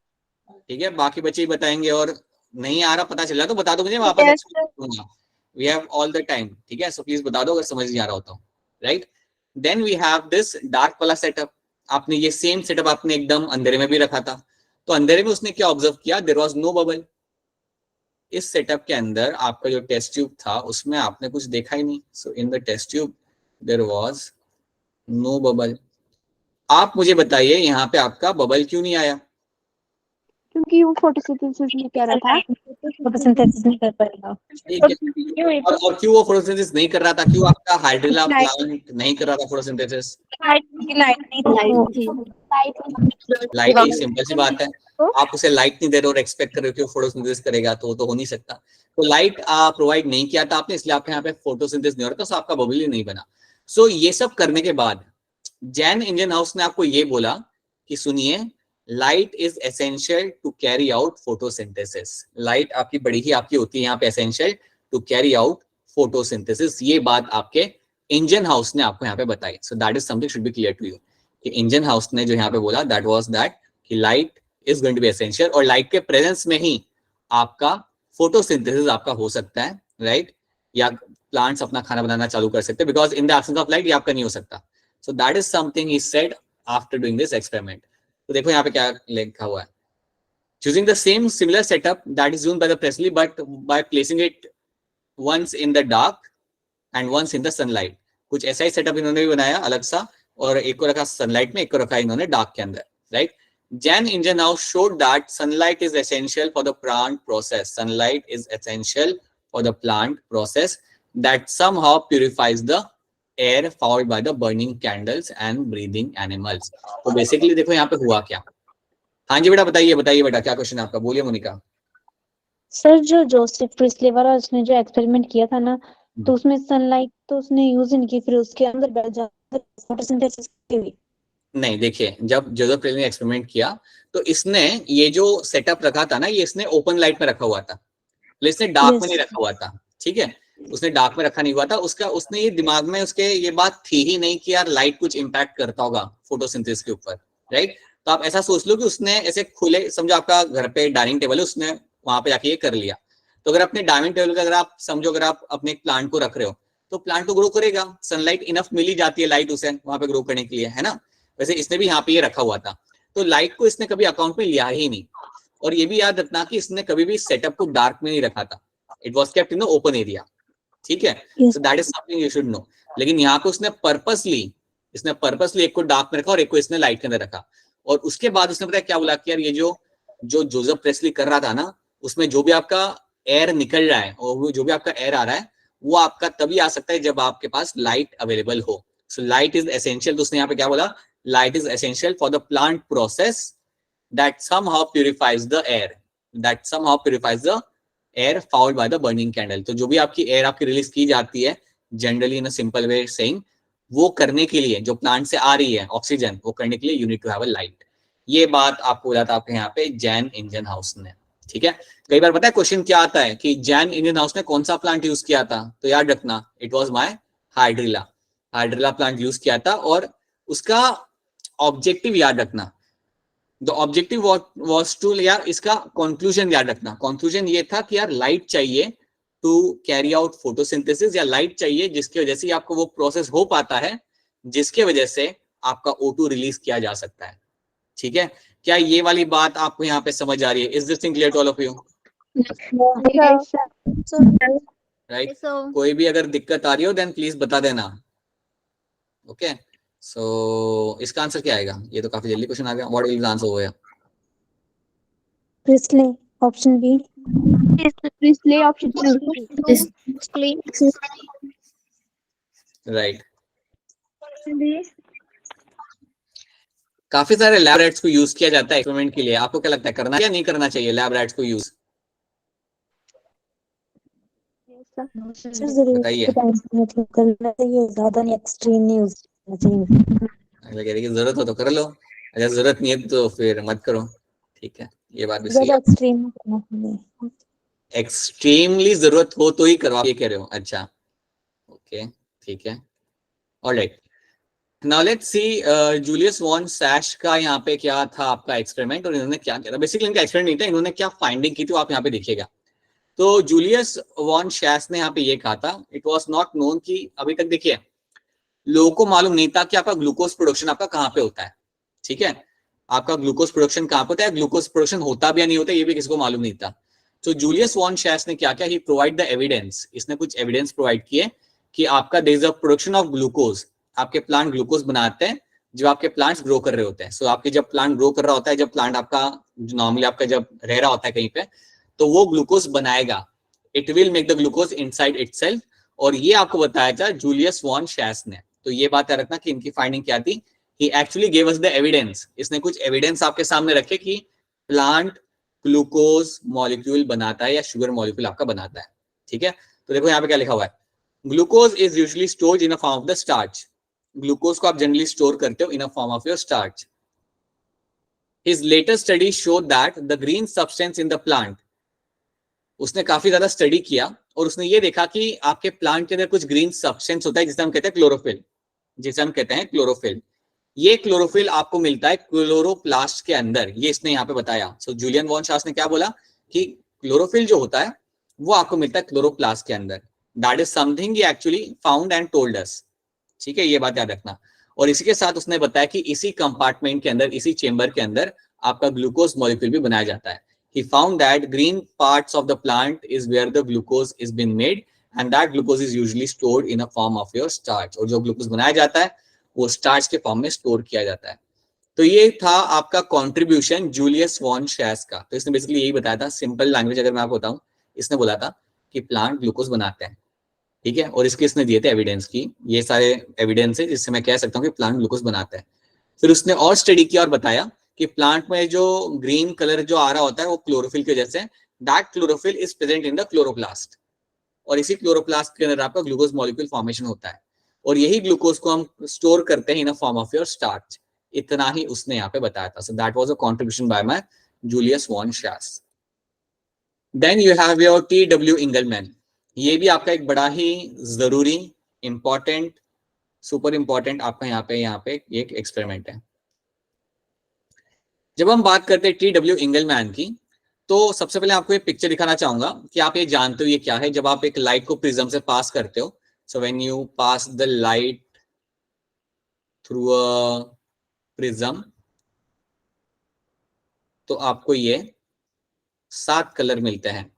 ठीक है, बाकी बच्चे ही बताएंगे, और नहीं आ रहा पता चल रहा तो बता दो मुझे, वापस we have all the time, ठीक है। सो प्लीज बता दो अगर समझ नहीं आ रहा हो तो, right. Then we have this dark वाला सेटअप। आपने ये सेम सेटअप आपने एकदम अंधेरे में भी रखा था, तो अंधेरे में उसने क्या ऑब्जर्व किया, देयर वाज नो बबल। इस सेटअप के अंदर आपका जो टेस्ट ट्यूब था, उसमें आपने कुछ देखा ही नहीं। So in the test tube there was no bubble. आप मुझे बताइए यहाँ पे आपका बबल क्यों नहीं आया? क्योंकि वो फोटोसिंथेसिस नहीं कर रहा था। फोटोसिंथेसिस नहीं कर पाएगा। और क्यों वो फोटोसिंथेसिस नहीं कर रहा था? क्यों आपका हाइड्रिला प्लांट नहीं कर रहा था फोटोसिंथेसिस? लाइट ही, सिंपल सी बात है। आप उसे लाइट नहीं दे रहे और एक्सपेक्ट कर रहे हो कि वो फोटोसिंथेसिस करेगा, तो हो नहीं सकता। तो लाइट प्रोवाइड नहीं किया था आपने, इसलिए आपके यहाँ पे फोटोसिंथेसिस नहीं हो रहा था, सो आपका बबल ही नहीं बना। सो ये सब करने के बाद जैन इंजनहाउस ने आपको ये बोला कि सुनिए, light is essential to carry out photosynthesis. Light आपकी बड़ी ही आपकी होती है यहाँ पे essential to carry out photosynthesis. ये बात आपके इंजन हाउस ने आपको यहाँ पे बताई। So that is something should be clear to you. कि इंजन हाउस ने जो यहाँ पे बोला दैट वाज दैट कि light is going to be essential, और लाइट के प्रेजेंस में ही आपका फोटोसिंथेसिस आपका हो सकता है, राइट, या प्लांट्स अपना खाना बनाना चालू कर सकते हैं, because in the absence of light ये आपका नहीं हो सकता. सो that is something he said after doing this experiment. तो देखो यहाँ पे क्या लिखा हुआ है. Choosing the same similar setup that is used by the Presley, but by placing it once in the dark and once in the sunlight. कुछ ऐसा ही सेटअप इन्होंने भी बनाया अलग सा, और एक को रखा सनलाइट में, एक को रखा इन्होंने डार्क के अंदर, right. Jan Engine now showed that sunlight is essential for the plant process. Sunlight is essential for the plant process that somehow purifies the air fouled by the burning candles and breathing animals. तो बेसिकली देखो यहाँ पे हुआ क्या. हाँ जी बेटा, बताइए बताइए बेटा, क्या क्वेश्चन है आपका, बोलिए मोनिका. सर जो जोसेफ प्रिस्ले वाला उसने जो एक्सपेरिमेंट किया था ना, तो उसमें सनलाइट तो उसने यूज नहीं की, फिर उसके अंदर बैठ जाता फोटोसिंथेसिस की हुई. नहीं, देखिए जब जोसेफ प्रिस्ले ने एक्सपेरिमेंट किया तो इसने ये जो सेटअप रखा था ना, ये इसने ओपन लाइट में रखा हुआ था, इसने डार्क में नहीं रखा हुआ था. ठीक है, उसने डार्क में रखा नहीं हुआ था. उसने ये दिमाग में उसके ये बात थी ही नहीं कि यार लाइट कुछ इंपैक्ट करता होगा फोटोसिंथेसिस के ऊपर, राइट. तो आप ऐसा सोच लो कि उसने ऐसे खुले, समझो आपका घर पे डाइनिंग टेबल है, उसने वहां पे जाके ये कर लिया. तो अगर अपने डाइनिंग टेबल का अगर आप समझो, अगर आप अपने प्लांट को रख रहे हो तो प्लांट तो ग्रो करेगा, सनलाइट इनफ मिल ही जाती है लाइट उसे वहां पे ग्रो करने के लिए, है ना. वैसे इसने भी यहाँ पे ये रखा हुआ था, तो लाइट को इसने कभी अकाउंट में लिया ही नहीं. और ये भी याद रखना कि इसने कभी भी सेटअप को डार्क में नहीं रखा था, it was kept in the open area. ठीक है, so that is something you should no. लेकिन यहाँ पे उसने पर्पसली एक को डार्क में रखा और एक को इसने लाइट के अंदर रखा. और उसके बाद उसने पता है क्या बोला कि यार ये जो जोसेफ प्रेस्ली कर रहा था ना, उसमें जो भी आपका एयर निकल रहा है और जो भी आपका एयर आ रहा है वो आपका तभी आ सकता है जब आपके पास लाइट अवेलेबल हो. So light is essential. तो उसने यहाँ पे क्या बोला, light is essential for the plant process that somehow purifies the air fouled by the burning candle. तो जो भी आपकी एयर आपकी रिलीज की जाती है generally in a simple way saying, वो करने के लिए जो प्लांट से आ रही है ऑक्सीजन, वो करने के लिए you need to have a light. ये बात आपको बोला था आपके यहाँ पे जैन इंजन हाउस ने. ठीक है, कई बार पता है क्वेश्चन क्या आता है कि जैन इंजन हाउस ने कौन सा प्लांट यूज किया था, तो याद रखना it was my hydrilla plant use किया था. और उसका ऑब्जेक्टिव याद रखना, द ऑब्जेक्टिव वाज टू, यार इसका कंक्लूजन याद रखना. कंक्लूजन ये था कि यार लाइट चाहिए टू कैरी आउट फोटोसिंथेसिस, या लाइट चाहिए जिसकी वजह से आपको वो प्रोसेस हो पाता है जिसके वजह से आपका O2 रिलीज किया जा सकता है. ठीक है, क्या ये वाली बात आपको यहाँ पे समझ आ रही है? Is this thing clear to all of you? Right, कोई भी अगर दिक्कत आ रही हो देन प्लीज बता देना. ओके, सो इसका आंसर क्या आएगा? ये तो काफी जल्दी क्वेश्चन आ गया. व्हाट विल द आंसर होगा? Priestley, option B. Priestley, option right. काफी सारे लैब रैट्स को यूज किया जाता है एक्सपेरिमेंट के लिए. आपको क्या लगता है, करना या नहीं करना चाहिए लैब रैट्स को यूज? बताइए. मतलब करना चाहिए, ज्यादा नहीं, एक्सट्रीम नहीं यूज करना चाहिए. अगला कह रही है कि जरूरत हो तो कर लो, अगर जरूरत नहीं है तो फिर मत करो. ठीक है, ये बात भी सही है. एक्सट्रीम करना चाहिए. एक्सट्रीमली जरूरत हो तो ही करो, आप ये कह रहे हो. अच्छा, ओके, ठीक है, alright. Now let's see Julius von Sachs का यहाँ पे क्या था आपका एक्सपेरिमेंट, और इन्होंने क्या किया था. बेसिकली इनका एक्सपेरिमेंट नहीं था, इन्होंने क्या फाइंडिंग की थी आप यहाँ पे देखिएगा. तो जूलियस वॉन सैश ने यहाँ पे ये कहा था, इट वाज नॉट नोन कि अभी तक देखिए लोगों को मालूम नहीं था कि आपका ग्लूकोज प्रोडक्शन आपका कहाँ पे होता है. ठीक है, आपका ग्लूकोज प्रोडक्शन कहाँ पे होता है, ग्लूकोज प्रोडक्शन होता भी या नहीं होता ये भी किसी को मालूम नहीं था. तो जूलियस वॉन सैश ने क्या किया, ही प्रोवाइड द एविडेंस. इसने कुछ एविडेंस प्रोवाइड किए कि आपका there is a production of glucose. आपके प्लांट ग्लूकोज बनाते हैं जब आपके प्लांट्स ग्रो कर रहे होते हैं. सो आपके जब प्लांट ग्रो कर रहा होता है, जब प्लांट आपका नॉर्मली आपका जब रह रहा होता है कहीं पे, तो वो ग्लूकोज बनाएगा. It will make the glucose inside itself. और ये आपको बताया था जूलियस वॉन सैश ने. तो ये बात याद रखना कि इनकी फाइंडिंग क्या थी. He actually gave us the evidence. इसने कुछ एविडेंस आपके सामने रखे कि प्लांट ग्लूकोज मॉलिक्यूल बनाता है या शुगर मॉलिक्यूल आपका बनाता है. ठीक है, तो देखो यहाँ पे क्या लिखा हुआ है, glucose is usually stored in a form of the starch. Glucose को आप जनरली स्टोर करते हो in a form of your starch. His latest study show that the green substance in the plant. उसने काफी ज्यादा स्टडी किया और उसने ये देखा कि आपके प्लांट के अंदर कुछ ग्रीन सब्सटेंस होता है जिसे हम कहते हैं क्लोरोफिल. ये क्लोरोफिल आपको मिलता है क्लोरोप्लास्ट के अंदर, ये इसने यहाँ पे बताया। सो जूलियन वॉन शास ने क्या बोला कि क्लोरोफिल जो होता है वो आपको मिलता है क्लोरोप्लास्ट के अंदर। That is something actually found and told us, ठीक है, ये बात याद रखना। और इसी के साथ उसने बताया कि इसी कंपार्टमेंट के अंदर, इसी चेंबर के अंदर आपका ग्लूकोज मॉलिक्यूल भी बनाया जाता है। He found that green parts of the plant is where the glucose is been made and that glucose is usually stored in a form of your starch। और जो ग्लूकोज बनाया जाता है वो स्टार्च के फॉर्म में स्टोर किया जाता है। तो ये था आपका कंट्रीब्यूशन जूलियस वॉन शैस का। तो इसने बेसिकली यही बताया था, सिंपल लैंग्वेज अगर मैं आपको बताऊं, इसने बोला था कि प्लांट ग्लूकोज बनाते हैं, ठीक है, और इसके इसने दिए थे एविडेंस की, ये सारे एविडेंस है जिससे मैं कह सकता हूँ कि प्लांट ग्लूकोज बनाते हैं। फिर उसने और स्टडी किया और बताया कि प्लांट में जो ग्रीन कलर जो आ रहा होता है वो क्लोरोफिल की वजह से, that chlorophyll is present in the chloroplast, और इसी क्लोरोप्लास्ट के अंदर आपका ग्लूकोज मॉलिक्यूल फॉर्मेशन होता है, और यही ग्लूकोज को हम स्टोर करते हैं in a form of your starch. इतना ही उसने यहाँ पे बताया था। So that was a contribution by my Julius von Sachs. Then you have your T W. Engelmann. ये भी आपका एक बड़ा ही जरूरी, इंपॉर्टेंट, सुपर इंपॉर्टेंट आपका यहाँ पे एक एक्सपेरिमेंट है। जब हम बात करते हैं टी.डब्ल्यू. इंगलमैन की, तो सबसे पहले आपको ये पिक्चर दिखाना चाहूंगा कि आप ये जानते हो ये क्या है। जब आप एक लाइट को प्रिज्म से पास करते हो, so when you pass the light through a prism, तो आपको ये 7 कलर मिलते हैं,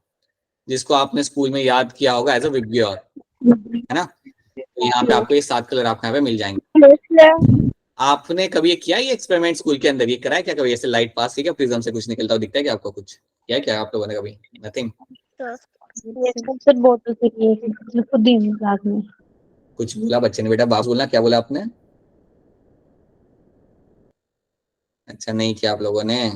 जिसको आपने स्कूल में याद किया होगा एज अ विबग्योर, है ना। तो यहाँ पे आपको ये 7 कलर आपको यहाँ पे मिल जाएंगे। आपने कभी ये किया ये एक्सपेरिमेंट स्कूल के अंदर, ये कराया क्या कभी, ऐसे लाइट पास की क्या प्रिज्म से कुछ निकलता हुआ दिखता है क्या आपको, कुछ किया क्या आप लोगों ने कभी? नथिंग। सर बोतल से किए खुद ही मजाक में। कुछ बोला बच्चे ने? बेटा बात बोलना, क्या बोला आपने? अच्छा नहीं किया आप लोगों ने,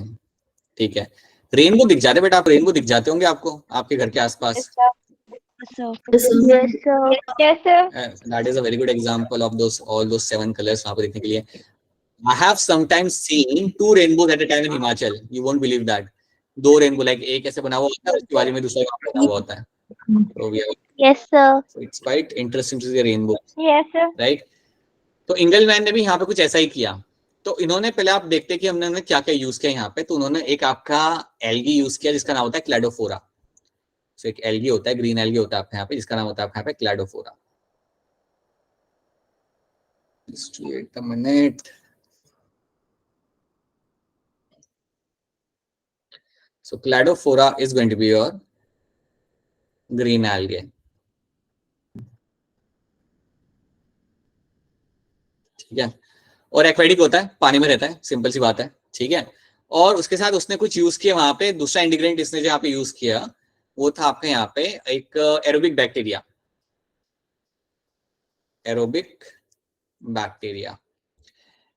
ठीक है। रेनबो दिख जाते बेटा, आप रेनबो दिख जाते होंगे आपको आपके घर के आसपास। That is a very good example of those all those 7 colors वहाँ पे देखने के लिए। I have sometimes seen 2 rainbows at a time in Himachal. You won't believe that. 2 rainbow, like एक ऐसे बना हुआ होता है, उसके बाजू में दूसरा बना हुआ होता है। तो Yes, sir. so it's quite interesting to see a rainbow, Yes, sir. right? तो इंगलमैन ने भी यहाँ पे कुछ ऐसा ही किया। तो इन्होंने पहले आप देखते कि हमने क्या क्या यूज किया यहाँ पे। तो उन्होंने एक आपका एल्गी यूज किया जिसका नाम होता है क्लैडोफोरा। सो एक एल्गी होता है, ग्रीन एल्गी होता है आपके यहाँ पे, जिसका नाम होता है आपके यहाँ पे Cladophora. Just wait a minute. So Cladophora is going to be your green algae. ठीक है, और एक्वेटिक होता है, पानी में रहता है, सिंपल सी बात है, ठीक है। और उसके साथ उसने कुछ यूज किया वहां पे, दूसरा इंग्रेडिएंट इसने जो यहाँ पे यूज किया वो था आपके यहाँ पे एक aerobic bacteria. Aerobic bacteria,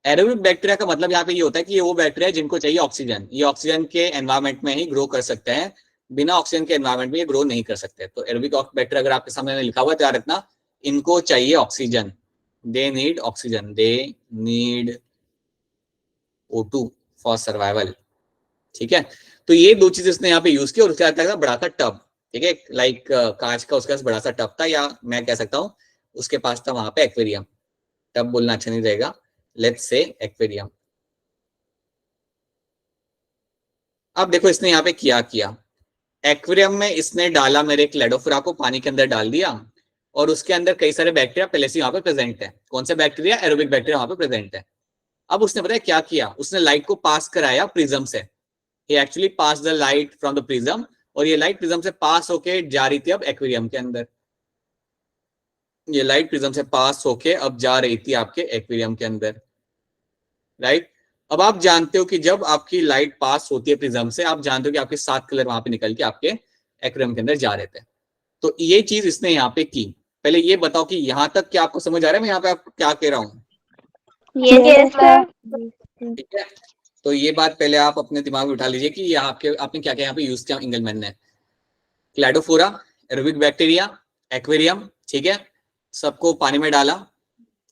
aerobic bacteria का मतलब यहाँ पे ये होता है कि ये वो बैक्टीरिया जिनको चाहिए ऑक्सीजन। ये ऑक्सीजन के एनवायरमेंट में ही ग्रो कर सकते हैं, बिना ऑक्सीजन के एनवायरमेंट में ये ग्रो नहीं कर सकते। तो एरोबिक बैक्टीरिया अगर आपके सामने लिखा हुआ ध्यान रखना, इनको चाहिए oxygen, they need oxygen, they need O2 for survival, ठीक है। तो ये 2 चीज इसने यहाँ पे यूज की। और उसके बाद था बड़ा सा टब, ठीक है, लाइक कांच का उसके पास बड़ा सा टब था, या मैं कह सकता हूँ उसके पास था वहां पे एक्वेरियम। टब बोलना अच्छा नहीं रहेगा, लेट्स से एक्वेरियम। अब देखो इसने यहाँ पे किया, एक्वेरियम में इसने डाला मेरे क्लैडोफोरा को, पानी के अंदर डाल दिया, और उसके अंदर कई सारे बैक्टीरिया पहले से यहाँ पे प्रेजेंट है। कौन से बैक्टीरिया? एरोबिक बैक्टीरिया वहां पे प्रेजेंट है। अब उसने पता है क्या किया, उसने लाइट को पास कराया प्रिज्म से। He actually passed the light from the prism, और ये लाइट प्रिज्म से पास होके जा रही थी अब एक्वेरियम के अंदर। ये लाइट प्रिज्म से पास होके अब जा रही थी आपके एक्वेरियम के अंदर, राइट। अब आप जानते हो कि जब आपकी लाइट पास होती है प्रिज्म से, आप जानते हो कि आपके 7 कलर वहां पे निकल के आपके एक्वेरियम के अंदर जा रहे थे। तो ये चीज इसने यहाँ पे की। पहले ये बताओ कि यहाँ तक क्या आपको समझ आ रहा है मैं यहाँ पे आपको क्या कह रहा हूँ? Yes, sir. ठीक है, तो ये बात पहले आप अपने दिमाग में उठा लीजिए कि यहाँ आपने क्या क्या यहाँ पे यूज किया इंगलमैन ने। क्लैडोफोरा, एरोबिक बैक्टीरिया, एक्वेरियम, ठीक है, सबको पानी में डाला,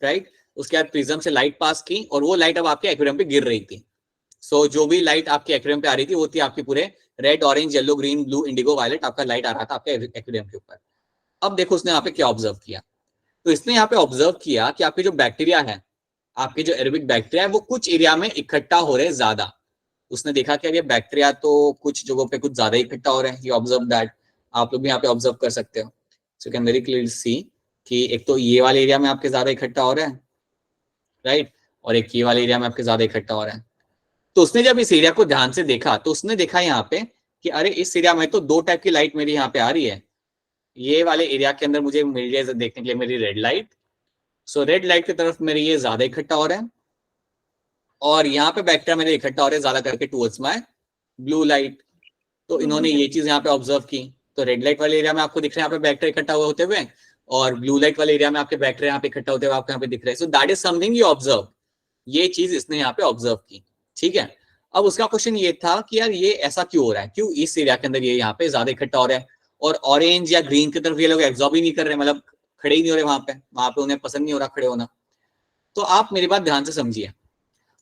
राइट। उसके बाद प्रिज्म से लाइट पास की, और वो लाइट अब आपके एक्वेरियम पे गिर रही थी। सो जो भी लाइट आपके एक्वेरियम पे आ रही थी वो थी आपकी पूरे red, orange, yellow, green, blue, indigo, violet, आपका लाइट आ रहा था आपके एक्वेरियम के ऊपर। अब देखो उसने यहाँ पे क्या ऑब्जर्व किया। तो इसने यहाँ पे ऑब्जर्व किया कि आपके जो बैक्टीरिया है आपके जो एरोबिक बैक्टीरिया है वो कुछ एरिया में इकट्ठा हो रहे हैं ज्यादा। उसने देखा कि ये बैक्टीरिया तो कुछ जगहों पे कुछ ज्यादा इकट्ठा हो रहे हैं, यू ऑब्जर्व दैट। आप लोग भी यहाँ पे ऑब्जर्व कर सकते हो। So can very clearly see कि एक तो ये वाले एरिया में आपके ज्यादा इकट्ठा हो रहे हैं, राइट, और एक ये वाले एरिया में आपके ज्यादा इकट्ठा हो रहा है। तो उसने जब इस एरिया को ध्यान से देखा तो उसने देखा यहाँ पे कि अरे इस एरिया में तो दो टाइप की लाइट मेरी यहाँ पे आ रही है। ये वाले एरिया के अंदर मुझे मिल रही है देखने के लिए मेरी रेड लाइट, सो रेड लाइट की तरफ मेरे ये ज्यादा इकट्ठा हो रहा है, और यहाँ पे बैक्टीरिया मेरे इकट्ठा हो रहे हैं ज्यादा करके टुवर्ड्स माय ब्लू लाइट। तो इन्होंने ये चीज यहाँ पे ऑब्जर्व की। तो रेड लाइट वाले एरिया में आपको दिख रहे हैं यहाँ पे बैक्टीरिया इकट्ठा हुए होते हुए, और ब्लू लाइट वाले एरिया में आपके बैक्टीरिया यहाँ पे इकट्ठा होते हुए आपको यहाँ पे दिख रहे हैं। सो that is something you observe, ये चीज इसने यहाँ पे ऑब्जर्व की, ठीक है। अब उसका क्वेश्चन ये था कि यार ये ऐसा क्यों हो रहा है, क्यों इस एरिया के अंदर ये यहाँ पे ज्यादा इकट्ठा हो रहा है और ऑरेंज या ग्रीन की तरफ ये लोग एब्जॉर्ब ही नहीं कर रहे, मतलब खड़े ही नहीं हो रहे वहां पे उन्हें पसंद नहीं हो रहा खड़े होना। तो आप मेरी बात ध्यान से समझिए,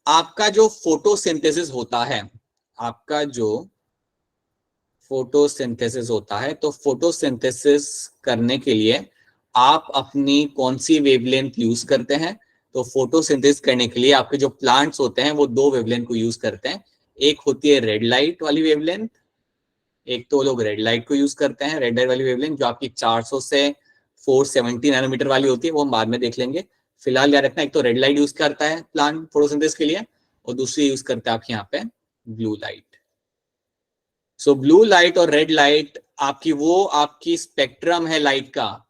आपका जो फोटोसिंथेसिस होता है, आपका जो फोटोसिंथेसिस होता है, तो फोटोसिंथेसिस करने के लिए आप अपनी कौन सी वेवलेंथ यूज करते हैं। तो फोटोसिंथेसिस करने के लिए आपके जो प्लांट्स होते हैं वो दो वेवलेंथ को यूज करते हैं। एक होती है रेड लाइट वाली वेवलेंथ, एक तो लोग रेड लाइट को यूज करते हैं, रेड लाइट वाली वेवलेंथ जो आपकी 400 से 470 नैनोमीटर वाली होती है, वो हम बाद में देख लेंगे। फिलहाल याद रखना, एक तो रेड लाइट यूज करता है प्लांट फोटोसिंथेसिस के लिए, और दूसरी यूज करता है आपके यहाँ पे ब्लू लाइट। सो ब्लू लाइट और रेड लाइट आपकी स्पेक्ट्रम है लाइट का,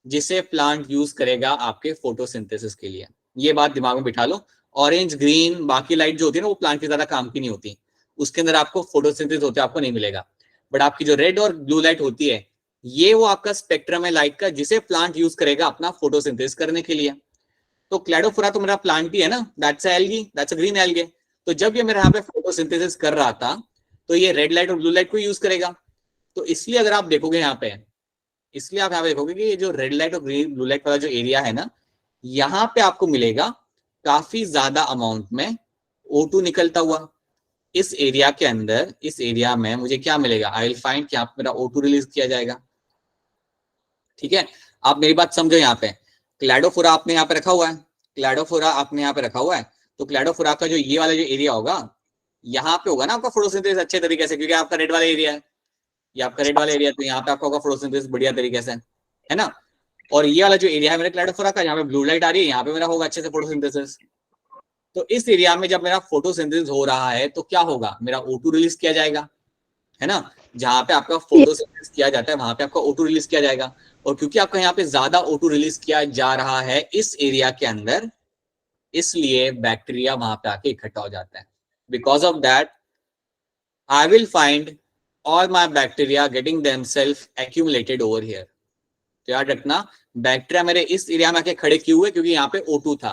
जिसे प्लांट यूज करेगा आपके फोटोसिंथेसिस के लिए। ये बात दिमाग में बिठा लो। ऑरेंज ग्रीन बाकी लाइट जो होती है ना वो प्लांट की ज्यादा काम की नहीं होती, उसके अंदर आपको फोटोसिंथेसिस होते आपको नहीं मिलेगा। बट आपकी जो रेड और ब्लू लाइट होती है ये वो आपका स्पेक्ट्रम है लाइट का, जिसे प्लांट यूज करेगा अपना फोटोसिंथेसिस करने के लिए। तो क्लैडोफोरा तो मेरा प्लांट ही है ना, that's a algae, that's a green algae. तो जब ये मेरे यहाँ पे फोटोसिंथेसिस कर रहा था तो ये रेड लाइट और ब्लू लाइट को यूज करेगा। तो इसलिए अगर आप देखोगे यहाँ पे, इसलिए आप यहाँ पे देखोगे कि ये जो रेड लाइट और ग्रीन ब्लू लाइट वाला जो एरिया है ना, यहाँ पे आपको मिलेगा काफी ज्यादा अमाउंट में O2 निकलता हुआ। इस एरिया के अंदर, इस एरिया में मुझे क्या मिलेगा, आई विल फाइंड कि यहाँ पे मेरा O2 रिलीज किया जाएगा। ठीक है, आप मेरी बात समझो। यहाँ पे क्लैडोफोरा आपने यहाँ पे रखा हुआ है, क्लैडोफोरा आपने यहाँ पे रखा हुआ है, तो क्लैडोफोरा का जो ये वाला जो एरिया होगा यहाँ पे होगा ना आपका फोटोसिंथेसिस अच्छे तरीके से, क्योंकि आपका रेड वाला एरिया है, ये आपका रेड वाला एरिया, तो यहाँ पे आपका होगा फोटोसिंथेसिस बढ़िया तरीके से, है ना। और ये वाला जो एरिया है मेरे क्लैडोफोरा का, यहाँ पे ब्लू लाइट आ रही है, यहाँ पे मेरा होगा अच्छे से फोटोसिंथेसिस। तो इस एरिया में जब मेरा फोटोसिंथेसिस हो रहा है तो क्या होगा, मेरा O2 रिलीज किया जाएगा, है ना। जहां पे आपका फोटोसिंथेसिस किया जाता है वहां पे आपका O2 रिलीज किया जाएगा। और क्योंकि आपका यहाँ पे ज्यादा O2 रिलीज किया जा रहा है इस एरिया के अंदर, इसलिए बैक्टीरिया वहां पे आके इकट्ठा हो जाता है। Because of that I will find all my bacteria getting themselves accumulated over here. तो याद रखना, बैक्टीरिया मेरे इस एरिया में आके खड़े क्यों हुए, क्योंकि यहाँ पे O2 था।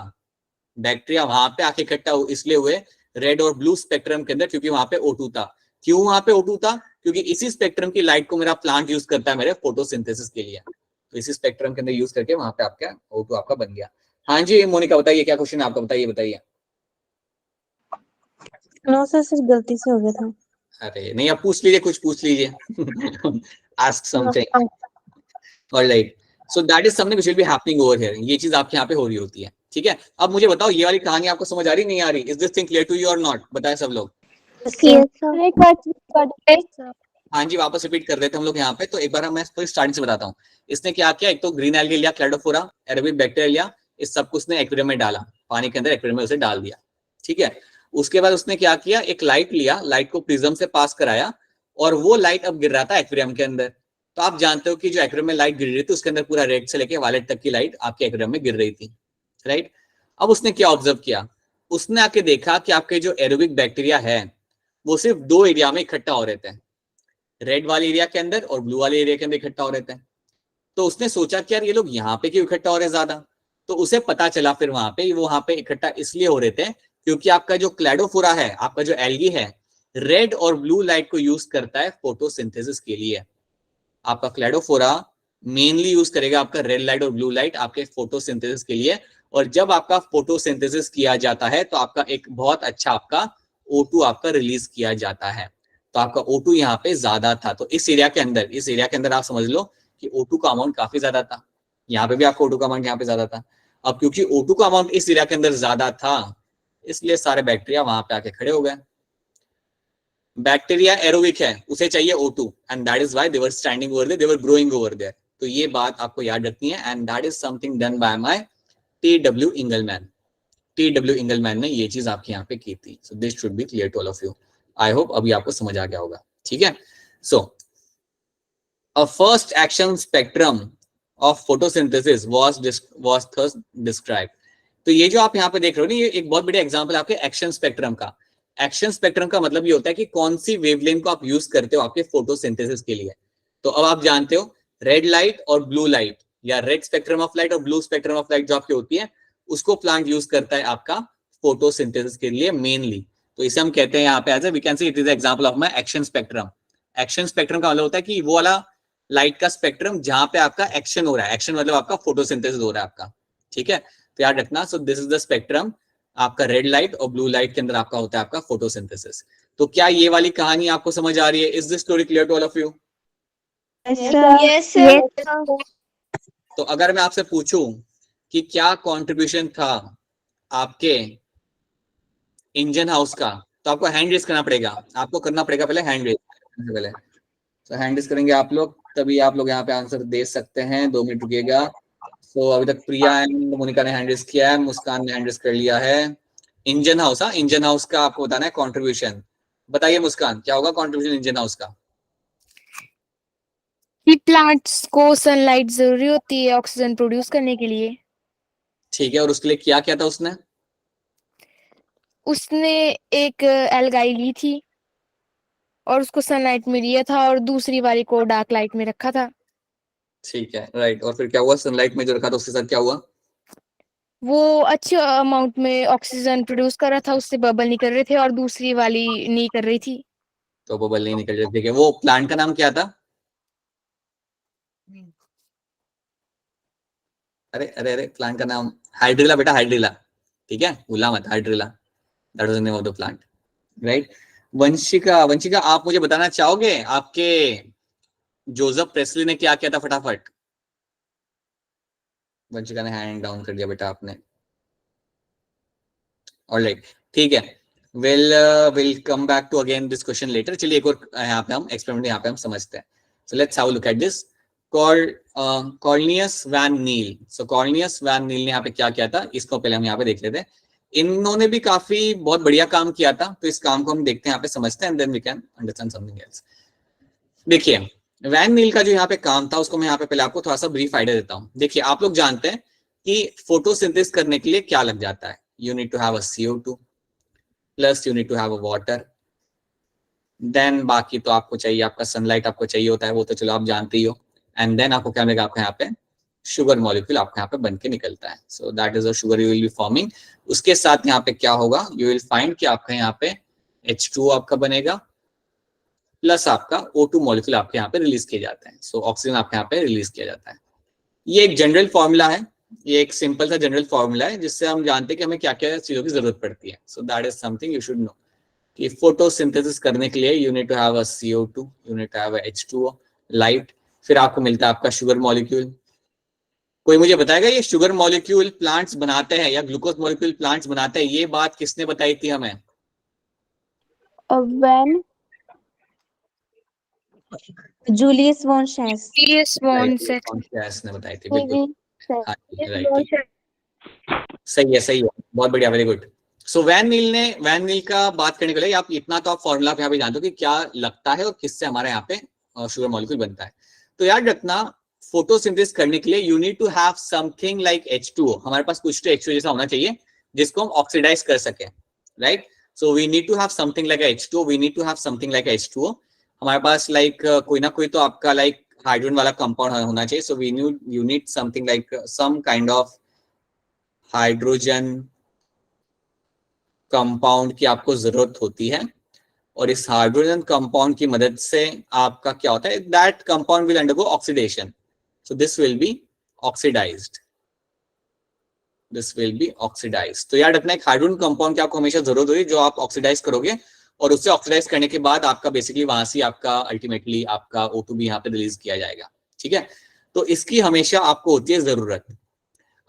बैक्टीरिया वहां पे आके इकट्ठा इसलिए हुए रेड और ब्लू स्पेक्ट्रम के अंदर, क्योंकि वहां पे O2 था। क्यों वहां पे O2 था, क्योंकि इसी स्पेक्ट्रम की लाइट को मेरा प्लांट यूज करता है मेरे फोटोसिंथेसिस के लिए। तो इसी स्पेक्ट्रम के अंदर यूज करके वहां पे आपका O2 आपका बन गया। हाँ जी मोनिका बताइए, क्या क्वेश्चन है आपका, बताइए। नो सर, सिर्फ गलती से हो गया था। अरे नहीं, आप पूछ लीजिए, कुछ पूछ लीजिए। Ask something. Alright, so that is something which will be happening over here. ये चीज आपके यहाँ पे हो रही होती है, ठीक है। अब मुझे बताओ, ये वाली कहानी आपको समझ आ रही नहीं आ रही, is this thing clear to you और नॉट, बताए सब लोग। हाँ जी, वापस रिपीट कर देते हम लोग यहाँ पे। तो एक बार मैं स्टार्टिंग से बताता हूँ। इसने क्या किया, एक तो ग्रीन एल्गी लिया, क्लैडोफोरा, एरोबिक बैक्टीरिया लिया, इस सब कुछ ने एक्वेरियम में डाला, पानी के अंदर एक्वेरियम में उसे डाल दिया, ठीक है। उसके बाद उसने क्या किया, एक लाइट लिया, लाइट को प्रिज्म से पास कराया, और वो लाइट अब गिर रहा था एक्वेरियम के अंदर। तो आप जानते हो कि जो एक्वेरियम में लाइट गिर रही थी उसके अंदर पूरा रेड से लेके वायलेट तक की लाइट आपके एक्वेरियम में गिर रही थी, राइट। अब उसने क्या ऑब्जर्व किया, उसने आके देखा कि आपके जो एरोबिक बैक्टीरिया है वो सिर्फ दो एरिया में इकट्ठा हो रहे थे, रेड वाले एरिया के अंदर और ब्लू वाले एरिया के अंदर इकट्ठा हो रहे थे। तो उसने सोचा कि यार ये लोग यहाँ पे क्यों इकट्ठा हो रहे ज्यादा। तो उसे पता चला फिर वहां पे वो वहां पे इकट्ठा इसलिए हो रहे थे क्योंकि आपका जो क्लैडोफोरा है, आपका जो एल्गी है, रेड और ब्लू लाइट को यूज करता है फोटोसिंथेसिस के लिए। आपका क्लैडोफोरा मेनली यूज करेगा आपका रेड लाइट और ब्लू लाइट आपके फोटोसिंथेसिस के लिए। और जब आपका फोटोसिंथेसिस किया जाता है तो आपका एक बहुत अच्छा आपका O2 आपका रिलीज किया जाता है। तो आपका O2 यहाँ पे ज्यादा था। तो इस एरिया के अंदर आप समझ लो कि O2 का अमाउंट काफी ज्यादा था। यहाँ पे भी आपका O2 का अमाउंट यहाँ पे ज्यादा था। अब क्योंकि O2 का अमाउंट इस एरिया के अंदर ज्यादा था, इसलिए सारे बैक्टीरिया वहां पे आके खड़े हो गए। बैक्टीरिया एरोबिक है, उसे चाहिए O2 and that is why they were standing over there, they were growing over there. तो ये बात आपको याद रखनी है and that is something done by my T.W. Engelmann. T.W. Engelmann ने ये चीज आपके यहाँ पे की थी। So this should be clear to all of you. I hope अभी आपको समझ आ गया होगा, ठीक है। So a first action spectrum of photosynthesis was thus described. तो ये जो आप यहाँ पे देख रहे हो ना, ये एक बहुत बढ़िया एग्जांपल है आपके एक्शन स्पेक्ट्रम का। एक्शन स्पेक्ट्रम का मतलब ये होता है कि कौन सी वेवलेंथ को आप यूज करते हो आपके फोटोसिंथेसिस के लिए। तो अब आप जानते हो रेड लाइट और ब्लू लाइट, या रेड स्पेक्ट्रम ऑफ लाइट और ब्लू स्पेक्ट्रम ऑफ लाइट जो आपकी होती है, उसको प्लांट यूज करता है आपका फोटोसिंथेसिस के लिए मेनली। तो इसे हम कहते हैं यहाँ पे as a we can see it is example of my action spectrum. Action spectrum का मतलब होता है कि वो वाला लाइट का स्पेक्ट्रम जहां पे आपका एक्शन हो रहा है, एक्शन मतलब आपका फोटोसिंथेसिस हो रहा है आपका, ठीक है। तो याद रखना, so this is the spectrum, आपका रेड लाइट और ब्लू लाइट के अंदर आपका होता है आपका फोटोसिंथेसिस। तो क्या ये वाली कहानी आपको समझ आ रही है? Is this story clear to all of you? Yes, sir. तो अगर मैं आपसे पूछूं कि क्या कंट्रीब्यूशन था आपके इंजन हाउस का, तो आपको हैंड रेज करना पड़ेगा, आपको करना पड़ेगा पहले हैंड रेज पहले। तो हैंड रेज करेंगे आप लोग, तभी आप लोग यहाँ पे आंसर दे सकते हैं। 2 मिनट रुकिएगा। तो अभी तक प्रिया एंड मोनिका ने हैंड रेज किया है, मुस्कान ने हैंड रेज कर लिया है। इंजन हाउस, हाँ इंजन हाउस का आपको बताना है कंट्रीब्यूशन। बताइए मुस्कान, क्या होगा कंट्रीब्यूशन इंजन हाउस का? कि प्लांट्स को सनलाइट जरूरी होती है ऑक्सीजन प्रोड्यूस करने के लिए। ठीक है, और उसके लिए क्या क्या था उसने? उसने एक एल्गाई ली थी और उसको सनलाइट में लिया था और दूसरी वाली को डार्क लाइट में रखा था। ठीक है, राइट। और फिर क्या हुआ? सनलाइट में जो रखा था उसके साथ क्या हुआ? वो अच्छे अमाउंट में ऑक्सीजन प्रोड्यूस कर रहा था, उससे बबल निकल रहे थे, और दूसरी वाली नहीं कर रही थी। तो बबल नहीं निकल रही, ठीक है। वो प्लांट का नाम क्या था? अरे अरे अरे, प्लांट का नाम हाइड्रिला बेटा, हाइड्रिला, ठीक है, भूला मत, hydrilla, that was the name of the plant, right. Vanshika, Vanshika आप मुझे बताना चाहोगे आपके जोसेफ प्रेस्ली ने क्या किया था? फटाफट। वंशिका ने हैंड डाउन कर दिया बेटा आपने। ऑलराइट, ठीक है। Will come back to again this question later. चलिए एक और यहाँ पे हम एक्सपेरिमेंट यहाँ पे हम समझते हैं। So let's have a look at this. Cornelius van Niel. So Cornelius van Niel ने यहाँ पे क्या किया था, इसको पहले हम यहाँ पे देख लेते हैं। इन्होंने भी काफी बहुत बढ़िया काम किया था, तो इस काम को हम देखते हैं, यहाँ पे समझते हैं, and then we can understand something else. देखिए वैन नील का जो यहाँ पे काम था, उसको मैं यहाँ पे पहले आपको थोड़ा सा ब्रीफ आइडिया देता हूँ। देखिए आप लोग जानते हैं कि फोटोसिंथेसिस करने के लिए क्या लग जाता है। You need to have a CO2 plus you need to have a water, then बाकी तो आपको चाहिए, आपका सनलाइट आपको चाहिए होता है, वो तो चलो आप जानते ही हो। एंड देन आपको क्या मिलेगा, आपको यहाँ पे शुगर मॉलिक्यूल आपको यहाँ पे बन के निकलता है। So that is a sugar you will be forming. उसके साथ यहाँ पे क्या होगा, यू विल फाइंड कि आपका यहाँ पे H2O आपका बनेगा, प्लस आपका O2 मॉलिक्यूल आपके यहाँ पे रिलीज किए जाते हैं। सो ऑक्सीजन आपके यहाँ पे रिलीज किया जाता है। ये एक जनरल फॉर्मूला है, ये एक सिंपल सा जनरल फॉर्मूला है, जिससे हम जानते हैं कि हमें क्या क्या चीजों की जरूरत पड़ती है। So that is something you should know कि फोटोसिंथेसिस करने के लिए you need to have a CO2, you need to have a H2O, light, फिर आपको मिलता है आपका शुगर मॉलिक्यूल। कोई मुझे बताएगा ये शुगर मॉलिक्यूल प्लांट्स बनाते हैं या ग्लूकोज मॉलिक्यूल प्लांट्स बनाते हैं? ये बात किसने बताई थी हमें? When जूलियस वॉन शेस। गैस ने बताई थी, बिल्कुल। sir. हाँ जी, राइट, सही है, सही है, बहुत बढ़िया, very good. So when Niel का बात करने के लिए आप इतना तो आप फॉर्मूला यहाँ पे जानते हो कि क्या लगता है और किससे हमारे यहाँ पे शुगर मॉलिक्यूल बनता है। तो याद रखना, फोटोसिंथेसिस करने के लिए you need to have something like H2O। हमारे पास कुछ तो H2O जैसा होना चाहिए जिसको हम ऑक्सीडाइज कर सके, right. So we need to have something like H2O, we need to have something like H2O। हमारे पास लाइक कोई ना कोई तो आपका लाइक हाइड्रोजन वाला कंपाउंड होना चाहिए। So we need you need something like some kind of hydrogen compound की आपको जरूरत होती है, और इस हाइड्रोजन कंपाउंड की मदद से आपका क्या होता है, that compound will undergo oxidation, so this will be oxidized, this will be oxidized. तो याद रखना, एक हाइड्रोजन कंपाउंड की आपको हमेशा जरूरत होगी जो आप ऑक्सीडाइज करोगे, और उससे ऑक्सीडाइज करने के बाद आपका बेसिकली वहां से आपका अल्टीमेटली आपका O2 भी यहाँ पे रिलीज किया जाएगा, ठीक है। तो इसकी हमेशा आपको होती है जरूरत।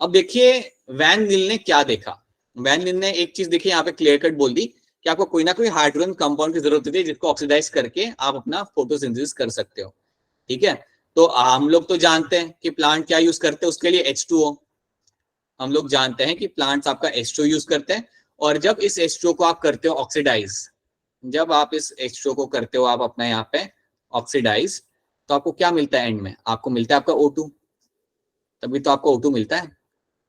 अब देखिए वैन नील ने क्या देखा? वैन नील ने एक चीज देखी, यहाँ पे क्लियर कट बोल दी कि आपको कोई ना कोई हाइड्रोजन कंपाउंड की जरूरत होती है जिसको ऑक्सीडाइज करके आप अपना फोटोसिंथेसिस कर सकते हो। ठीक है, तो हम लोग तो जानते हैं कि प्लांट क्या यूज करते हैं उसके लिए, H2O। हम लोग जानते हैं कि प्लांट्स आपका H2O यूज करते हैं, और जब इस H2O को आप करते हो ऑक्सीडाइज, जब आप इस H2O को करते हो आप अपना यहाँ पे ऑक्सीडाइज, तो आपको क्या मिलता है एंड में? आपको मिलता है आपका O2। तभी तो आपको O2 मिलता है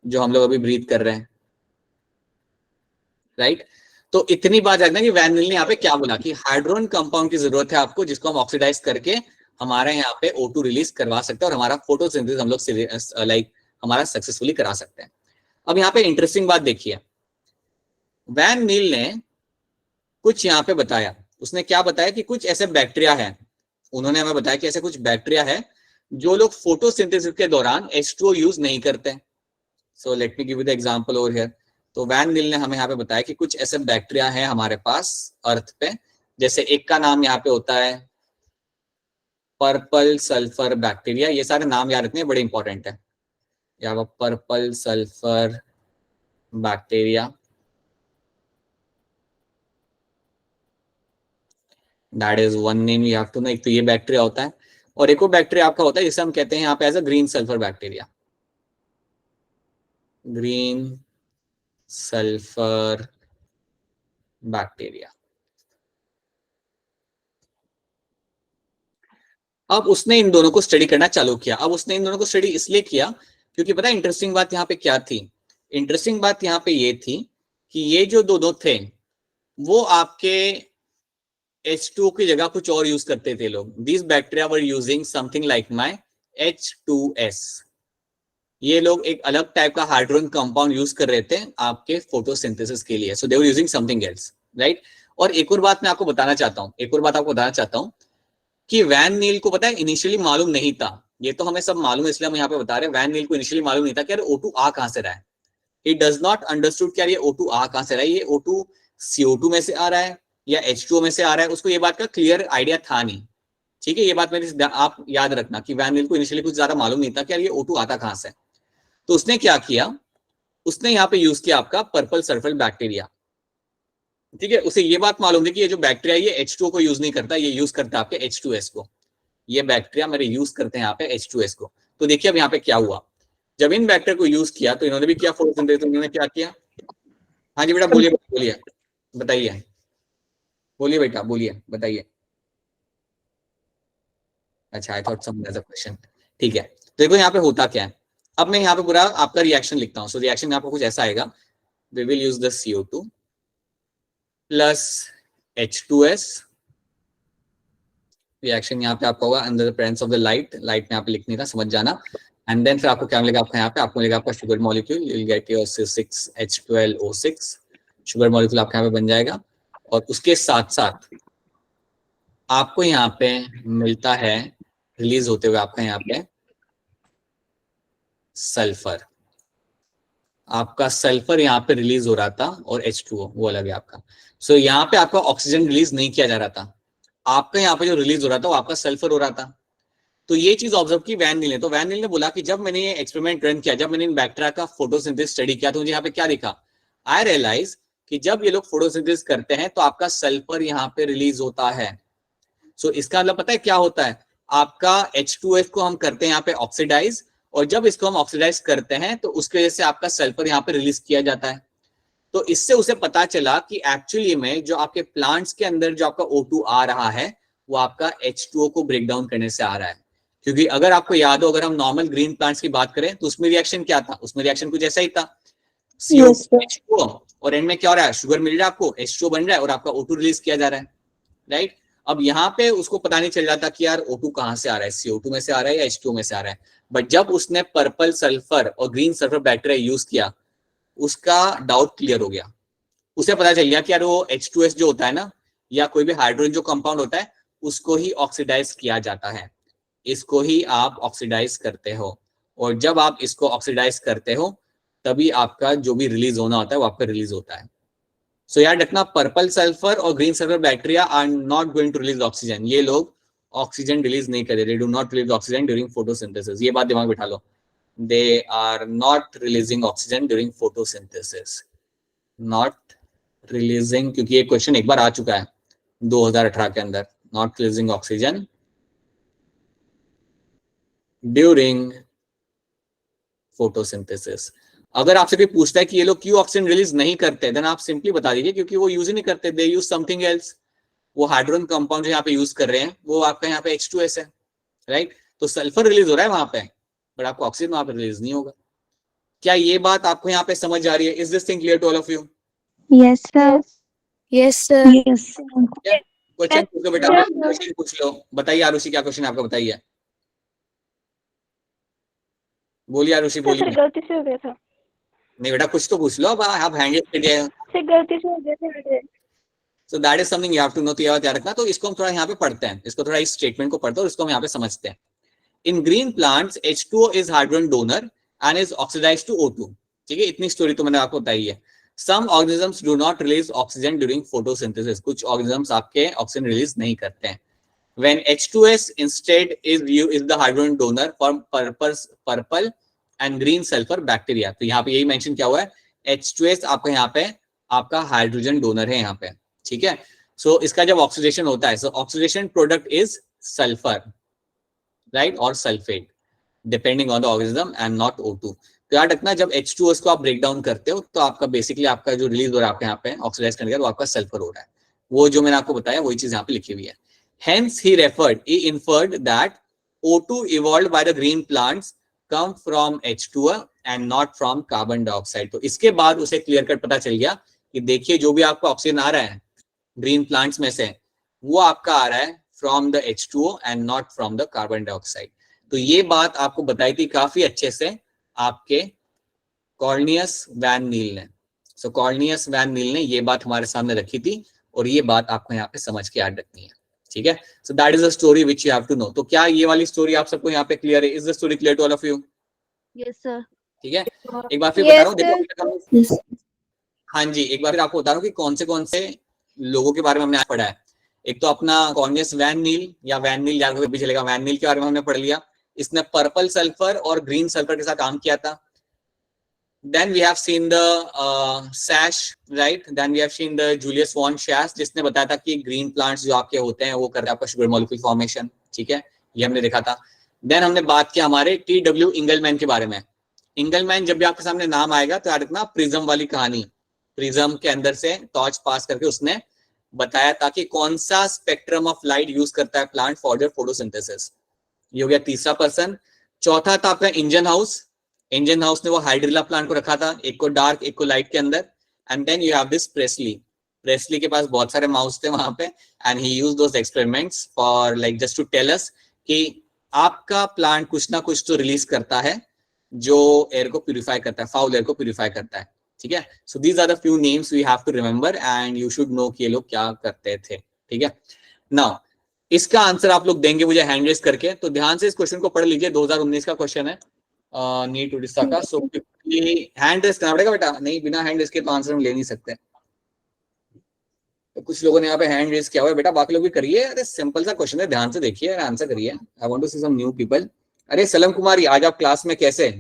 जो हम लोग अभी ब्रीथ कर रहे हैं, राइट। तो इतनी बात रखना कि वैन नील ने यहाँ पे क्या बोला कि हाइड्रोजन कंपाउंड की जरूरत है आपको जिसको हम ऑक्सीडाइज करके हमारे यहाँ पे O2 रिलीज करवा सकते हैं और हमारा फोटोसिंथेसिस हम लोग लाइक हमारा सक्सेसफुली करा सकते हैं। अब यहाँ पे इंटरेस्टिंग बात देखिए, वैन नील ने कुछ यहाँ पे बताया। उसने क्या बताया कि कुछ ऐसे बैक्टीरिया है, उन्होंने हमें बताया कि ऐसे कुछ बैक्टीरिया है जो लोग फोटोसिंथेसिस के दौरान H2O यूज नहीं करते। So let me give you the example over here. तो वैन नील ने हमें यहाँ पे बताया कि कुछ ऐसे बैक्टीरिया हैं हमारे पास अर्थ पे, जैसे एक का नाम यहाँ पे होता है पर्पल सल्फर बैक्टीरिया। ये सारे नाम याद रखने बड़े इंपॉर्टेंट है। यहाँ purple sulphur bacteria, that is one name you have to know. एक तो ये बैक्टीरिया होता है, और एक और बैक्टीरिया आपका होता है जिसे हम कहते हैं यहाँ पे as a green sulphur bacteria, green sulphur bacteria. अब उसने इन दोनों को स्टडी करना चालू किया। अब उसने इन दोनों को स्टडी इसलिए किया क्योंकि पता है इंटरेस्टिंग बात यहाँ पे क्या थी? इंटरेस्टिंग बात यहाँ पे ये थी कि ये जो दोनों थे वो आपके H2O की जगह कुछ और यूज करते थे लोग। This bacteria were using something like my H2S। ये लोग एक अलग टाइप का हाइड्रोजन कंपाउंड यूज कर रहे थे आपके फोटोसिंथेसिस के लिए। So they were using something else, right. और एक और बात मैं आपको बताना चाहता हूँ, एक और बात आपको बताना चाहता हूँ कि वैन नील को पता है इनिशियली मालूम नहीं था, ये तो हमें सब मालूम है इसलिए हम यहाँ पे बता रहे हैं, वैन नील को इनिशियली मालूम नहीं था कि यार O2 आ कहां से रहा है। ही डज नॉट अंडरस्टूड कि यार ये O2 आ कहां से रहा है, ये O2 CO2 में से आ रहा है या H2O में से आ रहा है। उसको ये बात का क्लियर आइडिया था नहीं, ठीक है। ये बात मेरी आप याद रखना कि वैन नील को इनिशियली कुछ ज्यादा मालूम नहीं था कि यार ये O2 आता कहां से। तो उसने क्या किया, उसने यहाँ पे यूज किया आपका पर्पल सल्फर बैक्टीरिया, ठीक है। उसे ये बात मालूम थी कि ये जो बैक्टीरिया ये H2O को यूज नहीं करता, ये यूज करता है आपके H2S को। ये बैक्टीरिया मेरे यूज करते हैं यहाँ पे H2S को। तो देखिए अब यहाँ पे क्या हुआ, जब इन बैक्टीरिया को यूज किया तो इन्होंने भी किया फोटोसिंथेसिस। इन्होंने क्या किया? हाँ जी बेटा बोलिए, बोलिए बताइए, बोलिए बेटा बोलिए बताइए। अच्छा, I thought someone has a question, ठीक है। तो देखो यहाँ पे होता क्या है, अब मैं यहाँ पे पूरा आपका रिएक्शन लिखता हूँ। सो रिएक्शन आपको कुछ ऐसा आएगा, we will use the CO2 plus H2S। Reaction यहाँ पे आपका होगा under the presence of the light, light में यहाँ पे लिखने का समझ जाना। एंड देन फिर आपको क्या मिलेगा आपका यहाँ पे, आपको मिलेगा आपका sugar molecule, you will get your C6H12O6 sugar molecule आपका यहाँ पे बन जाएगा। और उसके साथ साथ आपको यहाँ पे मिलता है रिलीज होते हुए आपका यहाँ पे सल्फर, आपका सल्फर यहाँ पे रिलीज हो रहा था और H2O वो अलग है आपका। सो यहाँ पे आपका ऑक्सीजन रिलीज नहीं किया जा रहा था, आपका यहाँ पे जो रिलीज हो रहा था वो आपका सल्फर हो रहा था। तो ये चीज ऑब्जर्व की वैन नील ने। तो वैन नील ने बोला कि जब मैंने ये एक्सपेरिमेंट रन किया, जब मैंने इन बैक्टीरिया का फोटोसिंथेसिस स्टडी किया, तो मुझे यहाँ पे क्या दिखा, आई रियलाइज कि जब ये लोग फोटोसिंथेसिस करते हैं तो आपका सल्फर यहाँ पे रिलीज होता है। सो इसका मतलब पता है क्या होता है, आपका H2S को हम करते हैं यहाँ पे ऑक्सीडाइज, और जब इसको हम ऑक्सीडाइज करते हैं तो उसकी वजह से आपका सल्फर यहाँ पे रिलीज किया जाता है। तो इससे उसे पता चला कि एक्चुअली में जो आपके प्लांट्स के अंदर जो आपका O2 आ रहा है वो आपका H2O को ब्रेक डाउन करने से आ रहा है। क्योंकि अगर आपको याद हो, अगर हम नॉर्मल ग्रीन प्लांट्स की बात करें तो उसमें रिएक्शन क्या था, उसमें रिएक्शन कुछ ऐसा ही था, CO2 H2O, और एंड में क्या हो रहा है, शुगर मिल रहा है आपको, H2O बन रहा है और आपका O2 रिलीज किया जा रहा है, राइट। अब यहाँ पे उसको पता नहीं चल रहा था कि यार O2 कहाँ से आ रहा है, CO2 में से आ रहा है या H2O में से आ रहा है। बट जब उसने पर्पल सल्फर और ग्रीन सल्फर बैक्टीरिया यूज किया, उसका डाउट क्लियर हो गया। उसे पता चल गया कि यार वो H2S जो होता है ना, या कोई भी हाइड्रोजन जो कंपाउंड होता है, उसको ही ऑक्सीडाइज किया जाता है, इसको ही आप ऑक्सीडाइज करते हो। और जब आप इसको ऑक्सीडाइज करते हो तभी आपका जो भी रिलीज होना होता है वो आपका रिलीज होता है। सो याद रखना, पर्पल सल्फर और green sulphur bacteria are not going to release oxygen. ये लोग ऑक्सीजन रिलीज नहीं करते, they do not release oxygen during photosynthesis. ये बात दिमाग बिठा लो, they are not releasing oxygen during photosynthesis. Not releasing, क्योंकि ये क्वेश्चन एक बार आ चुका है 2018 के अंदर. Not releasing oxygen during photosynthesis. अगर आपसे कोई पूछता है कि ये लोग क्यों ऑक्सीजन रिलीज नहीं करते, देन आप सिंपली बता दीजिए क्योंकि वो यूज ही नहीं करते, दे यूज समथिंग एल्स. वो हाइड्रोजन कंपाउंड जो यहाँ पे यूज कर रहे हैं वो आपका यहाँ पे H2S है, राइट. तो सल्फर रिलीज हो रहा है वहां पे, बट आपको ऑक्सीजन वहां पे रिलीज नहीं होगा. क्या ये बात आपको यहाँ पे समझ आ रही है? Is this thing clear to all of you? Yes, sir. Yes, sir. Yes. Question पूछ लो बेटा, क्वेश्चन पूछ लो. बताइए आरुषि, क्या क्वेश्चन आपका बताइए. बोलिए आरुषि, बोलिए. गलती से हो गया था. नहीं बेटा, कुछ तो पूछ लो. अब आप हैंड से गलती से हो गया था. So that is something you have to know. तो याद रखना. तो इसको हम थोड़ा यहाँ पे पढ़ते हैं, इसको थोड़ा इस स्टेटमेंट को पढ़ते हैं और इसको हम यहाँ पे समझते हैं. In green plants H2O is hydrogen donor and is oxidized to O2. ठीक है, इतनी स्टोरी तो मैंने आपको बताई है. Some organisms do not release oxygen during photosynthesis. कुछ ऑर्गेनिजम्स आपके ऑक्सीजन रिलीज नहीं करते हैं. When H2S instead is the hydrogen donor for purple and green sulfur bacteria. तो यहाँ पे यही मेंशन किया हुआ है, H2S आपका यहाँ पे आपका हाइड्रोजन डोनर है यहाँ पे. ठीक है. सो इसका जब ऑक्सीडेशन होता है, so oxidation product is sulphur, right, और sulphate, depending on the organism and not O2. तो याद रखना, जब H2S को आप ब्रेक डाउन करते हो तो आपका बेसिकली आपका जो रिलीज हो रहा है आपके यहाँ पे ऑक्सीडाइज करने का, वो आपका सल्फर हो रहा है. वो जो मैंने आपको बताया वही चीज यहाँ पे लिखी हुई है. Hence he inferred that O2 evolved by the green plants come from H2O and not from carbon dioxide. तो इसके बाद उसे क्लियर कट पता चल गया कि देखिए जो भी आपको ऑक्सीजन आ रहा है ग्रीन प्लांट्स में से, वो आपका आ रहा है from the H2O and not from the carbon dioxide. तो ये बात आपको बताई थी काफी अच्छे से आपके कॉर्नियस वैन नील ने. सो कॉर्नियस वैन नील ने ये बात हमारे सामने रखी थी और ये बात आपको यहाँ पे समझ के याद रखनी है. ठीक है. So that is the story which you have to know. तो क्या ये वाली स्टोरी आप सबको यहाँ पे क्लियर है? Is the story clear to all of you? Yes, sir. ठीक है. एक बार फिर बता रहा हूँ, देखो. हाँ जी, एक बार फिर आपको बता रहा हूँ कि कौन से लोगों के बारे में हमने आज पढ़ा है. एक तो अपना कॉर्नियस वैन नील या वैन नील याद भी चलेगा, वैन नील के बारे में हमने पढ़ लिया. इसने पर्पल सल्फर और ग्रीन सल्फर के साथ काम किया था. Then we have seen the Sash, right? Then we have seen the Julius von Sash, जिसने बताया था कि ग्रीन प्लांट्स जो आपके होते हैं वो करते हैं आपका शुगर मॉलिक्यूल फॉर्मेशन. ठीक है, ये हमने देखा था. देन हमने बात की हमारे T.W. इंगलमैन के बारे में. इंगलमैन जब भी आपके सामने नाम आएगा तो याद रखना प्रिज्म वाली कहानी. प्रिज्म के अंदर से टॉर्च पास करके उसने बताया था कि कौन सा स्पेक्ट्रम ऑफ लाइट यूज करता है प्लांट फॉर देयर फोटोसिंथेसिस. ये हो गया तीसरा पर्सन. चौथा था आपका इंजन हाउस. इंजन हाउस ने वो हाइड्रिला प्लांट को रखा था, एक को डार्क एक को लाइट के अंदर. And then you have this Priestley. Priestley के पास बहुत सारे माउस थे वहां पे and he used those experiments for like just to tell us कि आपका प्लांट कुछ ना कुछ तो रिलीज करता है जो एयर को प्यूरिफाई करता है, फाउल एयर को प्यूरिफाई करता है. ठीक है. So these are the few names we have to remember and you should know कि ये लोग क्या करते थे. ठीक है. नाउ इसका आंसर आप लोग देंगे मुझे हैंड रेज करके. तो ध्यान से इस क्वेश्चन को पढ़ लीजिए, 2019 का क्वेश्चन है. Need to discuss. So hand raise करना पड़ेगा बेटा, नहीं बिना हैंड रेज के तो आंसर हम ले नहीं सकते. तो कुछ लोगों ने यहाँ पे हैंड रेज किया हुआ है बेटा, बाकी लोग भी करिए. अरे सिंपल सा क्वेश्चन है, ध्यान से देखिए, आंसर करिए. I want to see some new people. अरे सलम कुमारी, आज आप क्लास में कैसे?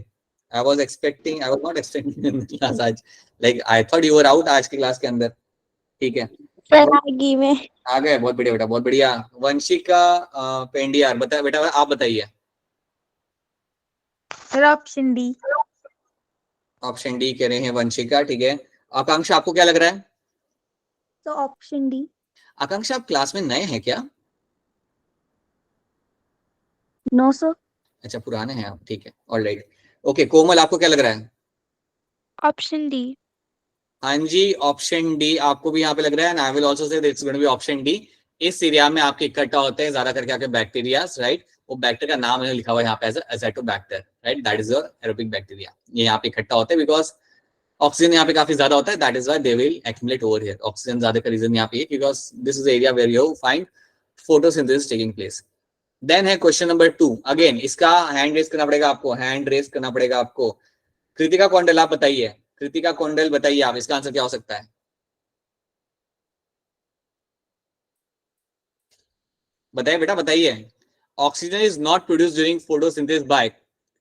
I was not expecting in class आज. Like I thought you were out आज की क्लास के अंदर. ठीक है. सर आगे में आ गए, बहुत बढ़िया बेटा, बहुत बढ़िया. वंशिका पेंडियार, बता बेटा, आप बताइए. Sir, option D. Option D कह रहे हैं वंशिका. ठीक है. आकांक्षा, आपको क्या लग रहा है? So option D. आकांक्षा, आप क्लास में नए हैं क्या? No, sir. अच्छा, पुराने हैं आप. ठीक है, ऑलराइट. ओके, कोमल, आपको क्या लग रहा है? Option D. हाँ जी, ऑप्शन डी आपको भी यहाँ पे लग रहा है. And I will also say it's going to be option D. इस एरिया में आपके इकट्ठा होते हैं ज्यादा करके आपके बैक्टीरियाज, राइट. वो बैक्टीरिया का नाम है लिखा हुआ है यहाँ पे as Acetobacter, right. That is your aerobic bacteria. ये यहाँ पे इकट्ठा होते हैं बिकॉज ऑक्सीजन यहाँ पे काफी ज्यादा होता है. That is why they will accumulate over here. Oxygen ज्यादा का रीजन यहाँ पे because this is area where you find photosynthesis taking place. Then है क्वेश्चन नंबर 2. अगेन इसका हैंड रेज करना पड़ेगा आपको, हैंड रेज करना पड़ेगा आपको. कृतिका कौंडल, आप बताइए. कृतिका कौंडल, बताइए आप, इसका आंसर क्या हो सकता है? बताइए बेटा, बताइए. Oxygen is not produce during photosynthesis by.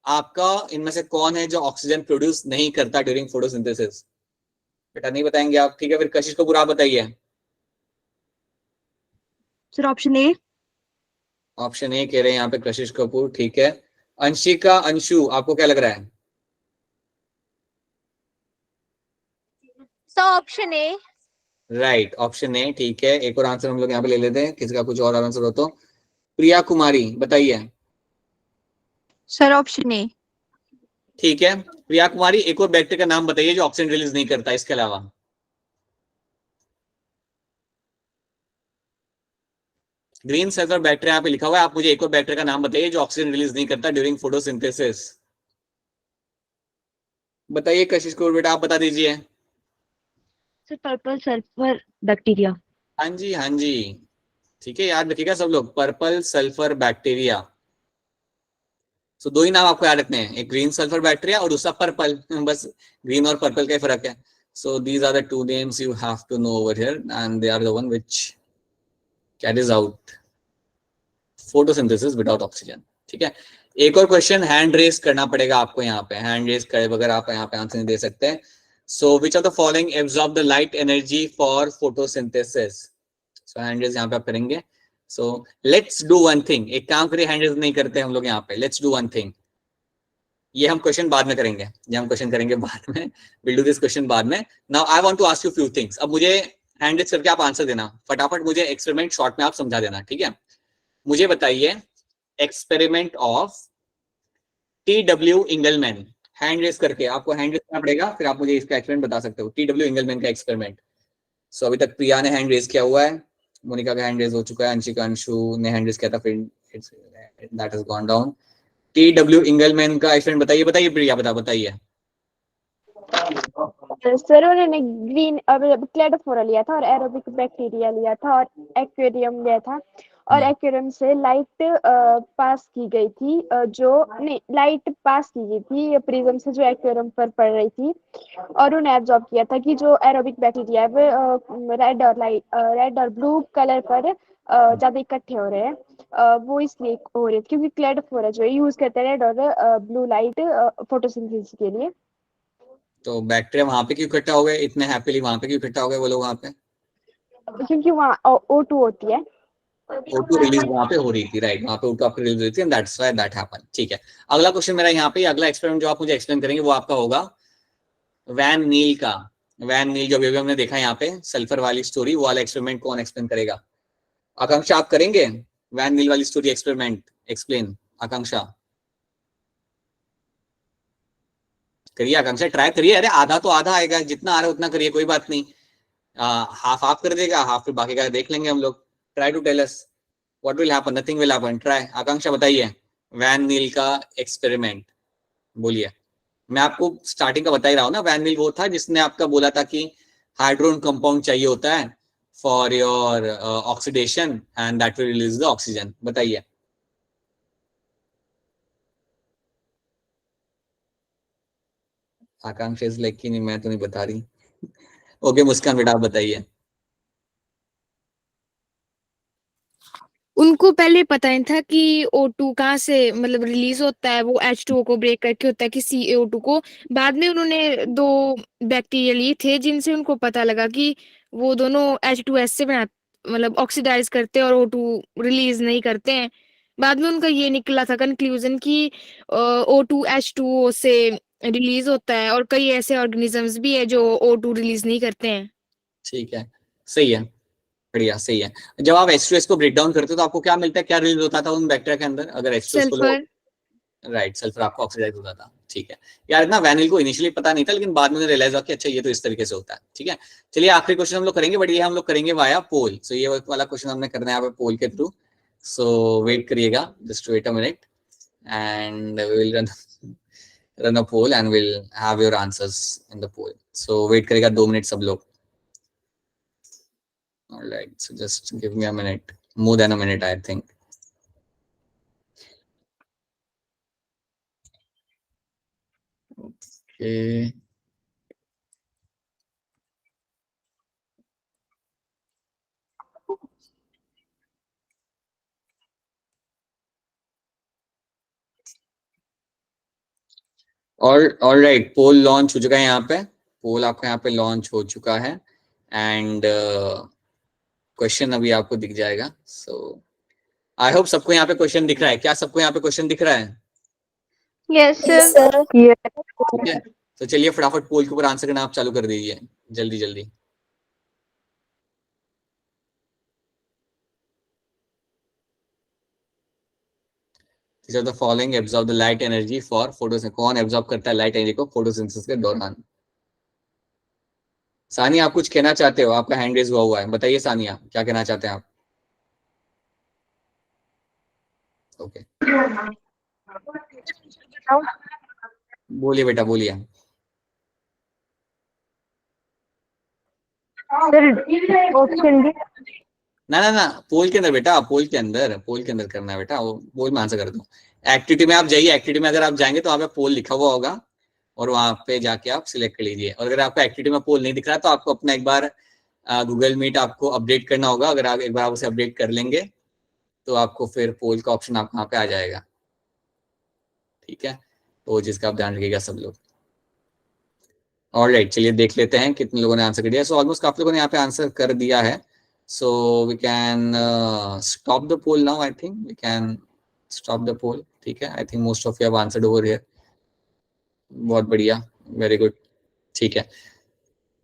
आपका इनमें से कौन है जो ऑक्सीजन प्रोड्यूस नहीं करता ड्यूरिंग फोटोसिंथेसिस? बेटा नहीं बताएंगे आप, ठीक है, फिर कशिश कपूर आप बताइए। Sir option A. Option A कह रहे हैं यहाँ पे कशिश कपूर, ठीक है। अंशिका, अंशु, आपको क्या लग रहा है? So option A. Right, option A, ठीक है। एक और आंसर हम लोग यहाँ पे ले लेते हैं, किसी का कुछ और आंसर हो तो। प्रिया कुमारी बताइए। Sir option A. ठीक है प्रिया कुमारी, एक और बैक्टीरिया का नाम बताइए जो ऑक्सीजन रिलीज नहीं करता इसके अलावा। ग्रीन सल्फर बैक्टीरिया यहाँ पे लिखा हुआ है, आप मुझे एक और बैक्टीरिया का नाम बताइए जो ऑक्सीजन रिलीज नहीं करता ड्यूरिंग फोटोसिंथेसिस। बताइए कशिश कपूर बेटा, आप बता दीजिए। Sir purple sulphur bacteria. हाँ जी, हाँ जी, ठीक है, याद रखिएगा सब लोग, पर्पल सल्फर बैक्टीरिया। सो दो ही नाम आपको याद रखने हैं, एक ग्रीन सल्फर बैक्टीरिया और दूसरा पर्पल, बस ग्रीन और पर्पल का ही फर्क है। So these are the two names you have to know over here and they are the one which carries out photosynthesis without oxygen. ठीक है, एक और क्वेश्चन हैंड रेज करना पड़ेगा आपको यहाँ पे, हैंड रेज करे बगैर आप यहाँ पे आंसर नहीं दे सकते। So which of the following absorb the light energy for photosynthesis? So hand raise यहाँ पे आप करेंगे। So let's do one thing, एक काम करिए, हैंड रेज नहीं करते हम लोग यहाँ पे, लेट्स डू वन थिंग। ये हम क्वेश्चन बाद में करेंगे, ये हम क्वेश्चन करेंगे बाद में, विल डू दिस क्वेश्चन बाद में। Now I want to ask you few things. अब मुझे हैंड रेज करके आप आंसर देना, फटाफट मुझे एक्सपेरिमेंट शॉर्ट में आप समझा देना, ठीक है। मुझे बताइए experiment of T W. Engelmann, hand raise करके आपको हैंड रेज करना पड़ेगा, फिर आप मुझे इसका एक्सपेरिमेंट बता सकते हो, टी.डब्ल्यू. इंगलमैन का एक्सपेरिमेंट। सो अभी तक प्रिया ने हैंड रेज किया हुआ है, मोनिका का हैंड रेज हो चुका है, अंशिका, अंशु ने हैंड रेज किया था, फिर that has gone down. T W. Engelmann का एक्सपेरिमेंट बताइए, बताइए प्रिया, बताइए। सर उन्होंने ग्रीन क्लेडोफोरा लिया था और एरोबिक बैक्टीरिया लिया था और एक्वेरियम लिया था और एक्वेरियम से लाइट पास की गई थी, जो नहीं लाइट पास की गई थी प्रिज्म से जो एक्वेरियम पर पड़ रही थी, और उन्हें एब्जॉर्ब किया था कि जो एरोबिक बैक्टीरिया है वो रेड और ब्लू कलर पर ज्यादा इकट्ठे हो रहे हैं। वो इसलिए हो रहे थे क्योंकि क्लेडोफोरा जो है यूज करते हैं रेड और ब्लू लाइट फोटोसिंथेसिस के लिए। तो बैक्टीरिया वहां पे क्यों इकट्ठा हो गए इतने हैप्पीली, वहां पे क्यों इकट्ठा हो गए वो लोग वहां पे? क्योंकि वहाँ O2 होती है। O2 रिलीज वहां पे हो रही थी, राइट, वहां पे O2 आपकी रिलीज हुई थी and that's why that happened. ठीक है, अगला क्वेश्चन मेरा यहाँ पे, अगला एक्सपेरिमेंट जो आप मुझे एक्सप्लेन करेंगे वो आपका होगा वैन नील का। वैन नील जो अभी हमने देखा यहाँ पे सल्फर वाली स्टोरी, वो वाला एक्सपेरिमेंट कौन एक्सप्लेन करेगा? आकांक्षा आप करेंगे वैन नील वाली स्टोरी एक्सपेरिमेंट एक्सप्लेन? आकांक्षा करिए, आकांक्षा ट्राई करिए, अरे आधा तो आधा आएगा, जितना आ रहा है उतना करिए, कोई बात नहीं। हाफ हाफ कर देगा, हाफ फिर बाकी का देख लेंगे हम लोग। Try to tell us what will happen, nothing will happen, try. Akanksha बताइए वैन नील का एक्सपेरिमेंट, बोलिए। मैं आपको स्टार्टिंग का बता ही रहा हूँ ना, वैन नील वो था जिसने आपका बोला था कि हाइड्रोजन कंपाउंड चाहिए होता है for your oxidation and that will release the oxygen. बताइए। आकांक्षा इज लाइक कि नहीं, मैं तो नहीं बता रही। ओके मुस्कान बेटा आप बताइए। उनको पहले पता नहीं था कि O2 कहाँ से मतलब रिलीज होता है, वो H2O को ब्रेक करके होता है कि CO2 को। बाद में उन्होंने दो बैक्टीरिया लिए थे जिनसे उनको पता लगा कि वो दोनों H2S से बना मतलब ऑक्सीडाइज करते हैं और O2 रिलीज नहीं करते हैं। बाद में उनका ये निकला था कंक्लूजन कि O2 H2O से रिलीज होता है और कई ऐसे ऑर्गेनिजम्स भी है जो O2 रिलीज नहीं करते हैं। ठीक है, सही है, बढ़िया, सही है। जब आप H2S को ब्रेक डाउन करते हो तो आपको क्या मिलता है, क्या रिलीज होता था उन बैक्टीरिया के अंदर अगर H2S को लो? सल्फर। राइट, सल्फर आपको ऑक्सीडाइज होता था। ठीक है यार, इतना वैनिल को इनिशियली पता नहीं था, लेकिन बाद में रियलाइज हुआ कि अच्छा ये तो इस तरीके से होता है। ठीक है, चलिए आखिरी क्वेश्चन हम लोग करेंगे, बट ये हम लोग करेंगे वाया पोल। सो ये वाला क्वेश्चन हमने करना है यहाँ पे पोल के थ्रू। सो वेट करिएगा, just wait a minute and we will run a poll and will have your answers in the poll. So wait करेगा 2 मिनट सब लोग। Alright, so just give me a minute, more than a minute, I think. Okay. और राइट, पोल लॉन्च हो चुका है यहाँ पे, पोल आपका यहाँ पे लॉन्च हो चुका है एंड क्वेश्चन अभी आपको दिख जाएगा। सो आई होप सबको यहाँ पे क्वेश्चन दिख रहा है। क्या सबको यहाँ पे क्वेश्चन दिख रहा है? Yes Yes, sir. sir. ठीक है, तो चलिए फटाफट पोल के ऊपर आंसर करना आप चालू कर दीजिए, जल्दी जल्दी। These are the following absorb the light energy for photosynthesis। कौन एब्जॉर्ब करता है लाइट एनर्जी को फोटोसिंथेसिस के दौरान? सानिया आप कुछ कहना चाहते हो? आपका हैंड रेज हुआ है, बताइए सानिया क्या कहना चाहते हैं आप? ओके बोलिए बेटा, बोलिए। Option D. ना पोल के अंदर बेटा, पोल के अंदर करना है बेटा, वो पोल में आंसर कर दो। एक्टिविटी में आप जाइए, एक्टिविटी में अगर आप जाएंगे तो वहाँ पे पोल लिखा हुआ होगा और वहां पे जाके आप सिलेक्ट कर लीजिए। और अगर आपको एक्टिविटी में पोल नहीं दिख रहा तो आपको अपना एक बार गूगल मीट आपको अपडेट करना होगा। अगर आप एक बार उसे अपडेट कर लेंगे तो आपको फिर पोल का ऑप्शन आप वहाँ पे आ जाएगा। ठीक है, तो जिसका आप ध्यान रखिएगा सब लोग। ऑलराइट, चलिए देख लेते हैं कितने लोगों ने आंसर कर दिया। सो ऑलमोस्ट काफी लोगों ने यहाँ पे आंसर कर दिया है। So we can stop the poll now. I think we can stop the poll. ठीक है, I think most of you have answered over here. बहुत बढ़िया, वेरी गुड। ठीक है,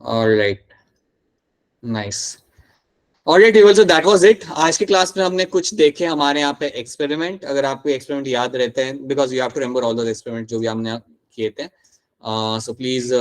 alright, nice. Alright people, so that was it. आज की क्लास में हमने कुछ देखे हमारे यहाँ पे एक्सपेरिमेंट। अगर आपको एक्सपेरिमेंट याद रहते हैं, because you have to remember all those experiment जो भी हमने किए थे, सो प्लीज